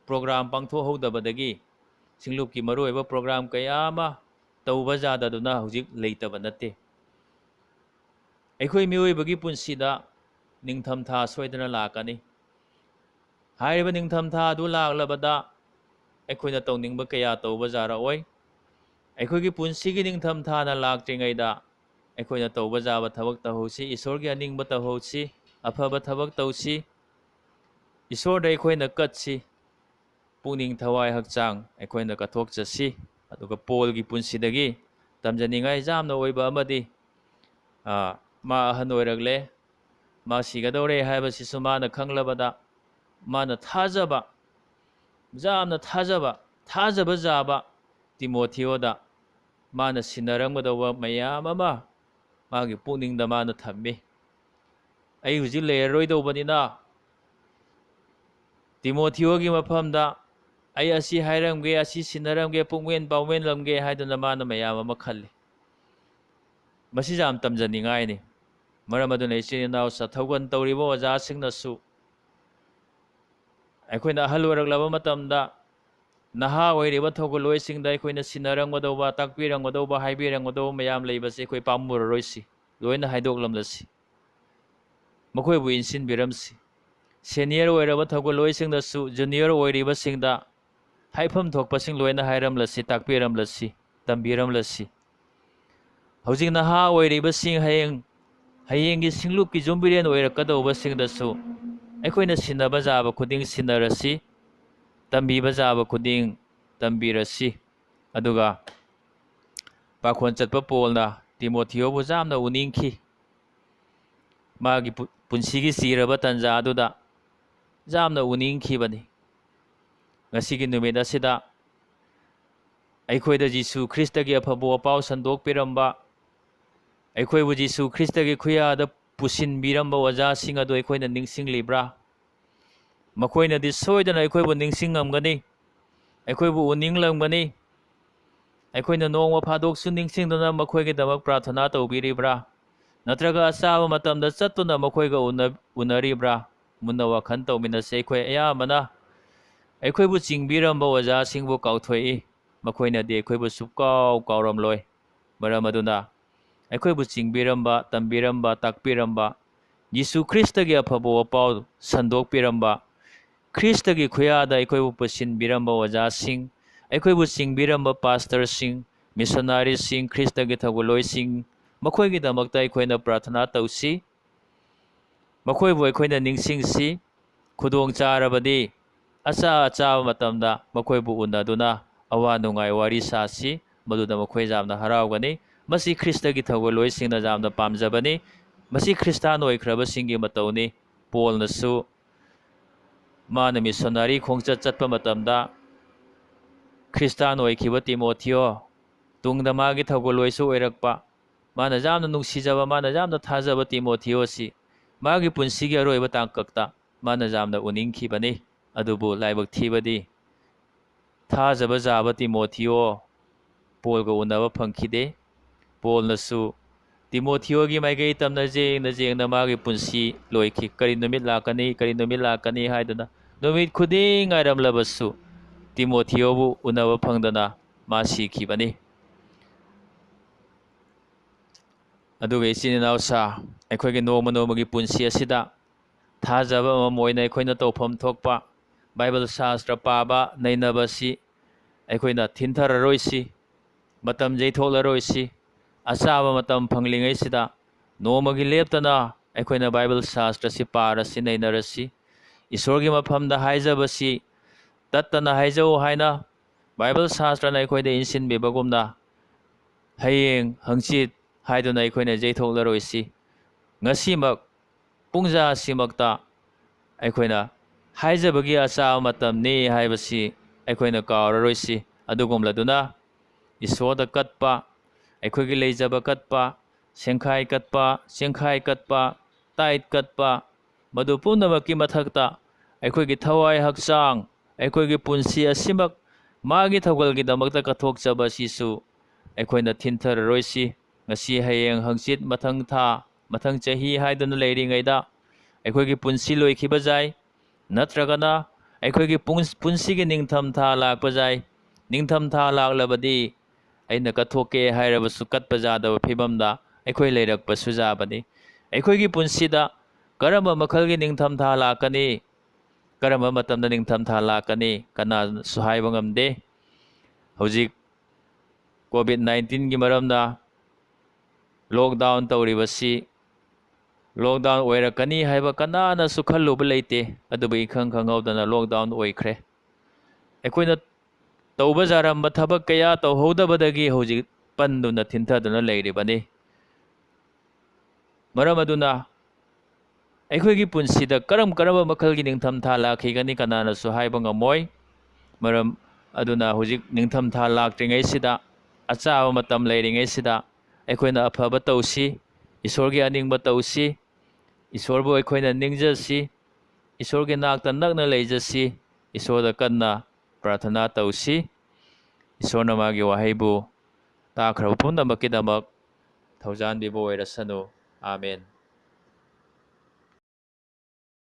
ꯄ꯭ꯔꯣꯒ꯭ꯔꯥꯝ ꯄꯥꯡꯊꯣꯛꯍꯧꯗꯕꯗꯒꯤ ꯁꯤꯡꯂꯨꯞꯀꯤ ꯃꯔꯨꯑꯣꯏꯕ ꯄ꯭ꯔꯣꯒ꯭ꯔꯥꯝ ꯀꯌꯥ ꯑꯃ ꯇꯧꯕ ꯌꯥꯗꯗꯨꯅ ꯍꯧꯖꯤꯛ ꯂꯩꯇꯕ ꯅꯠꯇꯦ ꯑꯩꯈꯣꯏ ꯃꯤꯑꯣꯏꯕꯒꯤ ꯄꯨꯟꯁꯤꯗ ꯅꯤꯡꯊꯝꯊꯥ ꯁꯣꯏꯗꯅ ꯂꯥꯛꯀꯅꯤ ꯍꯥꯏꯔꯤꯕ ꯅꯤꯡꯊꯝꯊꯥ ꯑꯗꯨ ꯂꯥꯛꯂꯕꯗ ꯑꯩꯈꯣꯏꯅ ꯇꯧꯅꯤꯡꯕ ꯀꯌꯥ ꯇꯧꯕ ꯌꯥꯔꯛꯑꯣꯏ ꯑꯩꯈꯣꯏꯒꯤ ꯄꯨꯟꯁꯤꯒꯤ ꯅꯤꯡꯊꯝꯊꯥꯅ ꯂꯥꯛꯇ꯭ꯔꯤꯉꯩꯗ ꯑꯩꯈꯣꯏꯅ ꯇꯧꯕ ꯌꯥꯕ ꯊꯕꯛ ꯇꯧꯍꯧꯁꯤ ꯏꯁꯣꯔꯒꯤ ꯑꯅꯤꯡꯕ ꯇꯧꯍꯧꯁꯤ ꯑꯐꯕ ꯊꯕꯛ ꯇꯧꯁꯤ ꯏꯁꯣꯔꯗ ꯑꯩꯈꯣꯏꯅ ꯀꯠꯁꯤ ꯄꯨꯛꯅꯤꯡ ꯊꯋꯥꯏ ꯍꯛꯆꯥꯡ ꯑꯩꯈꯣꯏꯅ ꯀꯠꯊꯣꯛꯆꯁꯤ ꯑꯗꯨꯒ ꯄꯣꯜꯒꯤ ꯄꯨꯟꯁꯤꯗꯒꯤ ꯇꯝꯖꯅꯤꯡꯉꯥꯏ ꯌꯥꯝꯅ ꯑꯣꯏꯕ ꯑꯃꯗꯤ ꯃꯥ ꯑꯍꯟ ꯑꯣꯏꯔꯛꯂꯦ ꯃꯥ ꯁꯤꯒꯗꯧꯔꯦ ꯍꯥꯏꯕꯁꯤꯁꯨ ꯃꯥꯅ ꯈꯪꯂꯕꯗ ꯃꯥꯅ ꯊꯥꯖꯕ ꯌꯥꯝꯅ ꯊꯥꯖꯕ ꯌꯥꯕ ꯇꯤꯃꯣꯊꯤꯌꯣꯗ ꯃꯥꯅ ꯁꯤꯟꯅꯔꯝꯒꯗꯧꯕ ꯃꯌꯥꯝ ꯑꯃ ꯃꯥꯒꯤ ꯄꯨꯛꯅꯤꯡꯗ ꯃꯥꯅ ꯊꯝꯃꯤ ꯑꯩ ꯍꯧꯖꯤꯛ ꯂꯩꯔꯔꯣꯏꯗꯧꯕꯅꯤꯅ ꯇꯤꯃꯣꯊꯤꯌꯣꯒꯤ ꯃꯐꯝꯗ ꯑꯩ ꯑꯁꯤ ꯍꯥꯏꯔꯝꯒꯦ ꯑꯁꯤ ꯁꯤꯟꯅꯔꯝꯒꯦ ꯄꯨꯛꯃꯦꯟ ꯄꯥꯎꯃꯦꯟꯂꯝꯒꯦ ꯍꯥꯏꯗꯨꯅ ꯃꯥꯅ ꯃꯌꯥꯝ ꯑꯃ ꯈꯜꯂꯤ ꯃꯁꯤ ꯌꯥꯝ ꯇꯝꯖꯅꯤꯡꯉꯥꯏꯅꯤ ꯃꯔꯝ ꯑꯗꯨꯅ ꯏꯆꯤꯟ ꯏꯅꯥꯎ ꯊꯧꯒꯜ ꯇꯧꯔꯤꯕ ꯑꯣꯖꯥꯁꯤꯡꯅꯁꯨ ꯑꯩꯈꯣꯏꯅ ꯑꯍꯜ ꯑꯣꯏꯔꯛꯂꯕ ꯃꯇꯝꯗ ꯅꯍꯥ ꯑꯣꯏꯔꯤꯕ ꯊꯧꯒꯜꯂꯣꯏꯁꯤꯡꯗ ꯑꯩꯈꯣꯏꯅ ꯁꯤꯟꯅꯔꯝꯒꯗꯧꯕ ꯇꯥꯛꯄꯤꯔꯝꯒꯗꯧꯕ ꯍꯥꯏꯕꯤꯔꯝꯒꯗꯧꯕ ꯃꯌꯥꯝ ꯂꯩꯕꯁꯤ ꯑꯩꯈꯣꯏ ꯄꯥꯝꯃꯨꯔꯔꯣꯏꯁꯤ ꯂꯣꯏꯅ ꯍꯥꯏꯗꯣꯛꯂꯝꯂꯁꯤ ꯃꯈꯣꯏꯕꯨ ꯏꯟꯁꯤꯟꯕꯤꯔꯝꯁꯤ ꯁꯦꯅꯤꯌꯔ ꯑꯣꯏꯔꯕ ꯊꯧꯒꯜꯂꯣꯏꯁꯤꯡꯅꯁꯨ ꯖꯨꯅꯤꯌꯔ ꯑꯣꯏꯔꯤꯕꯁꯤꯡꯗ ꯍꯥꯏꯐꯝ ꯊꯣꯛꯄꯁꯤꯡ ꯂꯣꯏꯅ ꯍꯥꯏꯔꯝꯂꯁꯤ ꯇꯥꯛꯄꯤꯔꯝꯂꯁꯤ ꯇꯝꯕꯤꯔꯝꯂꯁꯤ ꯍꯧꯖꯤꯛ ꯅꯍꯥ ꯑꯣꯏꯔꯤꯕꯁꯤꯡ ꯍꯌꯦꯡꯒꯤ ꯁꯤꯡꯂꯨꯞꯀꯤ ꯌꯨꯝꯕꯤꯔꯦꯟ ꯑꯣꯏꯔꯛꯀꯗꯧꯕꯁꯤꯡꯗꯁꯨ ꯑꯩꯈꯣꯏꯅ ꯁꯤꯟꯅꯕ ꯌꯥꯕ ꯈꯨꯗꯤꯡ ꯁꯤꯟꯅꯔꯁꯤ ꯇꯝꯕꯤꯕ ꯌꯥꯕ ꯈꯨꯗꯤꯡ ꯇꯝꯕꯤꯔꯁꯤ ꯑꯗꯨꯒ ꯄꯥꯈꯣꯟ ꯆꯠꯄ ꯄꯣꯜꯅ ꯇꯤꯃꯣꯊꯤꯌꯣꯕꯨ ꯌꯥꯝꯅ ꯎꯅꯤꯡꯈꯤ ꯃꯥꯒꯤ ꯄꯨꯟꯁꯤꯒꯤ ꯆꯤꯔꯕ ꯇꯟꯖꯥ ꯑꯗꯨꯗ ꯌꯥꯝꯅ ꯎꯅꯤꯡꯈꯤꯕꯅꯤ ꯉꯁꯤꯒꯤ ꯅꯨꯃꯤꯠ ꯑꯁꯤꯗ ꯑꯩꯈꯣꯏꯗ ꯖꯤꯁꯨ ꯈ꯭ꯔꯤꯁꯇꯒꯤ ꯑꯐꯕ ꯋꯥꯄꯥꯎ ꯁꯟꯗꯣꯛꯄꯤꯔꯝꯕ ꯑꯩꯈꯣꯏꯕꯨ ꯖꯤꯁꯨ ꯈ꯭ꯔꯤꯁꯇꯒꯤ ꯈꯨꯌꯥꯗ ꯄꯨꯁꯤꯟꯕꯤꯔꯝꯕ ꯑꯣꯖꯥꯁꯤꯡ ꯑꯗꯨ ꯑꯩꯈꯣꯏꯅ ꯅꯤꯡꯁꯤꯡꯂꯤꯕ꯭ꯔꯥ ꯃꯈꯣꯏꯅꯗꯤ ꯁꯣꯏꯗꯅ ꯑꯩꯈꯣꯏꯕꯨ ꯅꯤꯡꯁꯤꯡꯉꯝꯒꯅꯤ ꯑꯩꯈꯣꯏꯕꯨ ꯎꯅꯤꯡꯂꯝꯒꯅꯤ ꯑꯩꯈꯣꯏꯅ ꯅꯣꯡꯃ ꯐꯥꯗꯣꯛꯁꯨ ꯅꯤꯡꯁꯤꯡꯗꯨꯅ ꯃꯈꯣꯏꯒꯤꯗꯃꯛ ꯄ꯭ꯔꯥꯊꯅꯥ ꯇꯧꯕꯤꯔꯤꯕ꯭ꯔꯥ ꯅꯠꯇ꯭ꯔꯒ ꯑꯆꯥꯕ ꯃꯇꯝꯗ ꯆꯠꯇꯨꯅ ꯃꯈꯣꯏꯒ ꯎꯅꯔꯤꯕ꯭ꯔꯥ ꯃꯨꯟꯅ ꯋꯥꯈꯜ ꯇꯧꯃꯤꯟꯅꯁꯤ ꯑꯩꯈꯣꯏ ꯑꯌꯥꯝꯕꯅ ꯑꯩꯈꯣꯏꯕꯨ ꯆꯤꯡꯕꯤꯔꯝꯕ ꯑꯣꯖꯥꯁꯤꯡꯕꯨ ꯀꯥꯎꯊꯣꯛꯏ ꯃꯈꯣꯏꯅꯗꯤ ꯑꯩꯈꯣꯏꯕꯨ ꯁꯨꯛꯀꯥꯎ ꯀꯥꯎꯔꯝꯂꯣꯏ ꯃꯔꯝ ꯑꯗꯨꯅ ꯑꯩꯈꯣꯏꯕꯨ ꯆꯤꯡꯕꯤꯔꯝꯕ ꯇꯝꯕꯤꯔꯝꯕ ꯇꯥꯛꯄꯤꯔꯝꯕ ꯌꯤꯁꯨ ꯈ꯭ꯔꯤꯁꯇꯒꯤ ꯑꯐꯕ ꯋꯥꯄꯥꯎ ꯁꯟꯗꯣꯛꯄꯤꯔꯝꯕ ꯈ꯭ꯔꯤꯁꯇꯒꯤ ꯈꯨꯌꯥꯗ ꯑꯩꯈꯣꯏꯕꯨ ꯄꯨꯁꯤꯟꯕꯤꯔꯝꯕ ꯑꯣꯖꯥꯁꯤꯡ ꯑꯩꯈꯣꯏꯕꯨ ꯆꯤꯡꯕꯤꯔꯝꯕ ꯄꯥꯁꯇꯔꯁꯤꯡ ꯃꯤꯁꯅꯥꯔꯤꯁꯤꯡ ꯈ꯭ꯔꯤꯁꯇꯒꯤ ꯊꯧꯒꯜꯂꯣꯏꯁꯤꯡ ꯃꯈꯣꯏꯒꯤꯗꯃꯛꯇ ꯑꯩꯈꯣꯏꯅ ꯄ꯭ꯔꯥꯊꯅꯥ ꯇꯧꯁꯤ ꯃꯈꯣꯏꯕꯨ ꯑꯩꯈꯣꯏꯅ ꯅꯤꯡꯁꯤꯡꯁꯤ ꯈꯨꯗꯣꯡ ꯆꯥꯔꯕꯗꯤ ꯑꯆꯥꯕ ꯃꯇꯝꯗ ꯃꯈꯣꯏꯕꯨ ꯎꯅꯗꯨꯅ ꯑꯋꯥ ꯅꯨꯡꯉꯥꯏ ꯋꯥꯔꯤ ꯁꯥꯁꯤ ꯃꯗꯨꯗ ꯃꯈꯣꯏ ꯌꯥꯝꯅ ꯍꯔꯥꯎꯒꯅꯤ ꯃꯁꯤ ꯈ꯭ꯔꯤꯁꯇꯒꯤ ꯊꯧꯒꯜꯂꯣꯏꯁꯤꯡꯅ ꯌꯥꯝꯅ ꯄꯥꯝꯖꯕꯅꯤ ꯃꯁꯤ ꯈ꯭ꯔꯤꯁꯇꯥꯟ ꯑꯣꯏꯈ꯭ꯔꯕꯁꯤꯡꯒꯤ ꯃꯇꯧꯅꯤ ꯄꯣꯜꯅꯁꯨ ꯃꯥꯅ ꯃꯤꯁꯟꯅꯔꯤ ꯈꯣꯡꯆꯠ ꯆꯠꯄ ꯃꯇꯝꯗ ꯈ꯭ꯔꯤꯁꯇꯥꯟ ꯑꯣꯏꯈꯤꯕ ꯇꯤꯃꯣꯊꯤꯌꯣ, ꯇꯨꯡꯗ ꯃꯥꯒꯤ ꯊꯧꯒꯜꯂꯣꯏꯁꯨ ꯑꯣꯏꯔꯛꯄ, ꯃꯥꯅ ꯌꯥꯝꯅ ꯅꯨꯡꯁꯤꯖꯕ, ꯃꯥꯅ ꯌꯥꯝꯅ ꯊꯥꯖꯕ ꯇꯤꯃꯣꯊꯤꯌꯣꯁꯤ ꯃꯥꯒꯤ ꯄꯨꯟꯁꯤꯒꯤ ꯑꯔꯣꯏꯕ ꯇꯥꯡꯀꯛꯇ ꯃꯥꯅ ꯌꯥꯝꯅ ꯎꯅꯤꯡꯈꯤꯕꯅꯤ꯫ ꯑꯗꯨꯕꯨ ꯂꯥꯏꯕꯛ ꯊꯤꯕꯗꯤ ꯊꯥꯖꯕ ꯌꯥꯕ ꯇꯤꯃꯣꯊꯤꯌꯣ ꯄꯣꯜꯒ ꯎꯅꯕ ꯐꯪꯈꯤꯗꯦ꯫ ꯄꯣꯜꯅꯁꯨ ꯇꯤꯃꯣꯊꯤꯌꯣꯒꯤ ꯃꯥꯏꯀꯩ ꯇꯝꯅ ꯌꯦꯡꯅ ꯃꯥꯒꯤ ꯄꯨꯟꯁꯤ ꯂꯣꯏꯈꯤ꯫ ꯀꯔꯤ ꯅꯨꯃꯤꯠ ꯂꯥꯛꯀꯅꯤ, ꯀꯔꯤ ꯅꯨꯃꯤꯠ ꯂꯥꯛꯀꯅꯤ ꯍꯥꯏꯗꯨꯅ ꯅꯨꯃꯤꯠ ꯈꯨꯗꯤꯡ ꯉꯥꯏꯔꯝꯂꯕꯁꯨ ꯇꯤꯃꯣꯊꯤꯌꯣꯕꯨ ꯎꯅꯕ ꯐꯪꯗꯅ ꯃꯥ ꯁꯤꯈꯤꯕꯅꯤ꯫ ꯑꯗꯨꯒ ꯏꯆꯤꯟ ꯏꯅꯥꯎꯁꯥ, ꯑꯩꯈꯣꯏꯒꯤ ꯅꯣꯡꯃ ꯅꯣꯡꯃꯒꯤ ꯄꯨꯟꯁꯤ ꯑꯁꯤꯗ ꯊꯥꯖꯕ ꯑꯃꯃꯝ ꯑꯣꯏꯅ ꯑꯩꯈꯣꯏꯅ ꯇꯧꯐꯝ ꯊꯣꯛꯄ ꯕꯥꯏꯕꯜ ꯁꯥꯁꯇ꯭ꯔ ꯄꯥꯕ, ꯅꯩꯅꯕꯁꯤ ꯑꯩꯈꯣꯏꯅ ꯊꯤꯟꯊꯔꯔꯣꯏꯁꯤ, ꯃꯇꯝ ꯌꯩꯊꯣꯛꯂꯔꯣꯏꯁꯤ꯫ ꯑꯆꯥꯕ ꯃꯇꯝ ꯐꯪꯂꯤꯉꯩꯁꯤꯗ ꯅꯣꯡꯃꯒꯤ ꯂꯦꯞꯇꯅ ꯑꯩꯈꯣꯏꯅ ꯕꯥꯏꯕꯜ ꯁꯥꯁꯇ꯭ꯔꯁꯤ ꯄꯥꯔꯁꯤ, ꯅꯩꯅꯔꯁꯤ꯫ ꯏꯁꯣꯔꯒꯤ ꯃꯐꯝꯗ ꯍꯥꯏꯖꯕꯁꯤ ꯇꯠꯇꯅ ꯍꯥꯏꯖꯧ ꯍꯥꯏꯅ ꯕꯥꯏꯕꯜ ꯁꯥꯁꯇ꯭ꯔꯅ ꯑꯩꯈꯣꯏꯗ ꯏꯟꯁꯤꯟꯕꯤꯕꯒꯨꯝꯅ ꯍꯌꯦꯡ ꯍꯪꯆꯤꯠ ꯍꯥꯏꯗꯨꯅ ꯑꯩꯈꯣꯏꯅ ꯌꯩꯊꯣꯛꯂꯔꯣꯏꯁꯤ꯫ ꯉꯁꯤꯃꯛ ꯄꯨꯡꯖꯥ ꯑꯁꯤꯃꯛꯇ ꯑꯩꯈꯣꯏꯅ ꯍꯥꯏꯖꯕꯒꯤ ꯑꯆꯥꯕ ꯃꯇꯝꯅꯤ ꯍꯥꯏꯕꯁꯤ ꯑꯩꯈꯣꯏꯅ ꯀꯥꯎꯔꯔꯣꯏꯁꯤ꯫ ꯑꯗꯨꯒꯨꯝꯂꯗꯨꯅ ꯏꯁꯣꯔꯗ ꯀꯠꯄ, ꯑꯩꯈꯣꯏꯒꯤ ꯂꯩꯖꯕ ꯀꯠꯄ, ꯁꯦꯡꯈꯥꯏ ꯀꯠꯄ, ꯆꯦꯡꯈꯥꯏ ꯀꯠꯄ, ꯇꯥꯏꯠ ꯀꯠꯄ, ꯃꯗꯨ ꯄꯨꯝꯅꯃꯛꯀꯤ ꯃꯊꯛꯇ ꯑꯩꯈꯣꯏꯒꯤ ꯊꯋꯥꯏ ꯍꯛꯆꯥꯡ, ꯑꯩꯈꯣꯏꯒꯤ ꯄꯨꯟꯁꯤ ꯑꯁꯤꯃꯛ ꯃꯥꯒꯤ ꯊꯧꯒꯜꯒꯤꯗꯃꯛꯇ ꯀꯠꯊꯣꯛꯆꯕ ꯑꯁꯤꯁꯨ ꯑꯩꯈꯣꯏꯅ ꯊꯤꯟꯊꯔꯔꯣꯏꯁꯤ꯫ ꯉꯁꯤ, ꯍꯌꯦꯡ, ꯍꯪꯆꯤꯠ, ꯃꯊꯪ ꯊꯥ, ꯃꯊꯪ ꯆꯍꯤ ꯍꯥꯏꯗꯨꯅ ꯂꯩꯔꯤꯉꯩꯗ ꯑꯩꯈꯣꯏꯒꯤ ꯄꯨꯟꯁꯤ ꯂꯣꯏꯈꯤꯕ ꯌꯥꯏ, ꯅꯠꯇ꯭ꯔꯒꯅ ꯑꯩꯈꯣꯏꯒꯤ ꯄꯨꯟꯁꯤꯒꯤ ꯅꯤꯡꯊꯝꯊꯥ ꯂꯥꯛꯄ ꯌꯥꯏ꯫ ꯅꯤꯡꯊꯝꯊꯥ ꯂꯥꯛꯂꯕꯗꯤ ꯑꯩꯅ ꯀꯠꯊꯣꯛꯀꯦ ꯍꯥꯏꯔꯕꯁꯨ ꯀꯠꯄ ꯌꯥꯗꯕ ꯐꯤꯕꯝꯗ ꯑꯩꯈꯣꯏ ꯂꯩꯔꯛꯄꯁꯨ ꯌꯥꯕꯅꯤ꯫ ꯑꯩꯈꯣꯏꯒꯤ ꯄꯨꯟꯁꯤꯗ ꯀꯔꯝꯕ ꯃꯈꯜꯒꯤ ꯅꯤꯡꯊꯝꯊꯥ ꯂꯥꯛꯀꯅꯤ, ꯀꯔꯝꯕ ꯃꯇꯝꯗ ꯅꯤꯡꯊꯝꯊꯥ ꯂꯥꯛꯀꯅꯤ, ꯀꯅꯥꯅꯁꯨ ꯍꯥꯏꯕ ꯉꯝꯗꯦ꯫ ꯍꯧꯖꯤꯛ ꯀꯣꯚꯤꯗ-19ꯒꯤ ꯃꯔꯝꯅ ꯂꯣꯛꯗꯥꯎꯟ ꯇꯧꯔꯤꯕꯁꯤ ꯂꯣꯛꯗꯥꯎꯟ ꯑꯣꯏꯔꯛꯀꯅꯤ ꯍꯥꯏꯕ ꯀꯅꯥꯅꯁꯨ ꯈꯜꯂꯨꯕ ꯂꯩꯇꯦ꯫ ꯑꯗꯨꯕꯨ ꯏꯈꯪ ꯈꯪꯍꯧꯗꯅ ꯂꯣꯛꯗꯥꯎꯟ ꯑꯣꯏꯈ꯭ꯔꯦ꯫ ꯑꯩꯈꯣꯏꯅ ꯇꯧꯕ ꯌꯥꯔꯝꯕ ꯊꯕꯛ ꯀꯌꯥ ꯇꯧꯍꯧꯗꯕꯗꯒꯤ ꯍꯧꯖꯤꯛ ꯄꯟꯗꯨꯅ ꯊꯤꯟꯊꯗꯨꯅ ꯂꯩꯔꯤꯕꯅꯤ꯫ ꯃꯔꯝ ꯑꯗꯨꯅ ꯑꯩꯈꯣꯏꯒꯤ ꯄꯨꯟꯁꯤꯗ ꯀꯔꯝꯕ ꯃꯈꯜꯒꯤ ꯅꯤꯡꯊꯝꯊꯥ ꯂꯥꯛꯈꯤꯒꯅꯤ ꯀꯅꯥꯅꯁꯨ ꯍꯥꯏꯕ ꯉꯝꯃꯣꯏ꯫ ꯃꯔꯝ ꯑꯗꯨꯅ ꯍꯧꯖꯤꯛ ꯅꯤꯡꯊꯝꯊꯥ ꯂꯥꯛꯇ꯭ꯔꯤꯉꯩꯁꯤꯗ, ꯑꯆꯥꯕ ꯃꯇꯝ ꯂꯩꯔꯤꯉꯩꯁꯤꯗ ꯑꯩꯈꯣꯏꯅ ꯑꯐꯕ ꯇꯧꯁꯤ, ꯏꯁꯣꯔꯒꯤ ꯑꯅꯤꯡꯕ ꯇꯧꯁꯤ, ꯏꯁꯣꯔꯕꯨ ꯑꯩꯈꯣꯏꯅ ꯅꯤꯡꯖꯁꯤ, ꯏꯁꯣꯔꯒꯤ ꯅꯥꯛꯇ ꯅꯛꯅ ꯂꯩꯖꯁꯤ, ꯏꯁꯣꯔꯗ ꯀꯟꯅ ꯄ꯭ꯔꯥꯊꯅꯥ ꯇꯧꯁꯤ꯫ ꯏꯁꯣꯔꯅ ꯃꯥꯒꯤ ꯋꯥꯍꯩꯕꯨ ꯇꯥꯈ꯭ꯔꯕ ꯄꯨꯝꯅꯃꯛꯀꯤꯗꯃꯛ ꯊꯧꯖꯥꯟꯕꯤꯕ ꯑꯣꯏꯔꯁꯅꯨ꯫ ꯑꯥꯃꯦꯟ꯫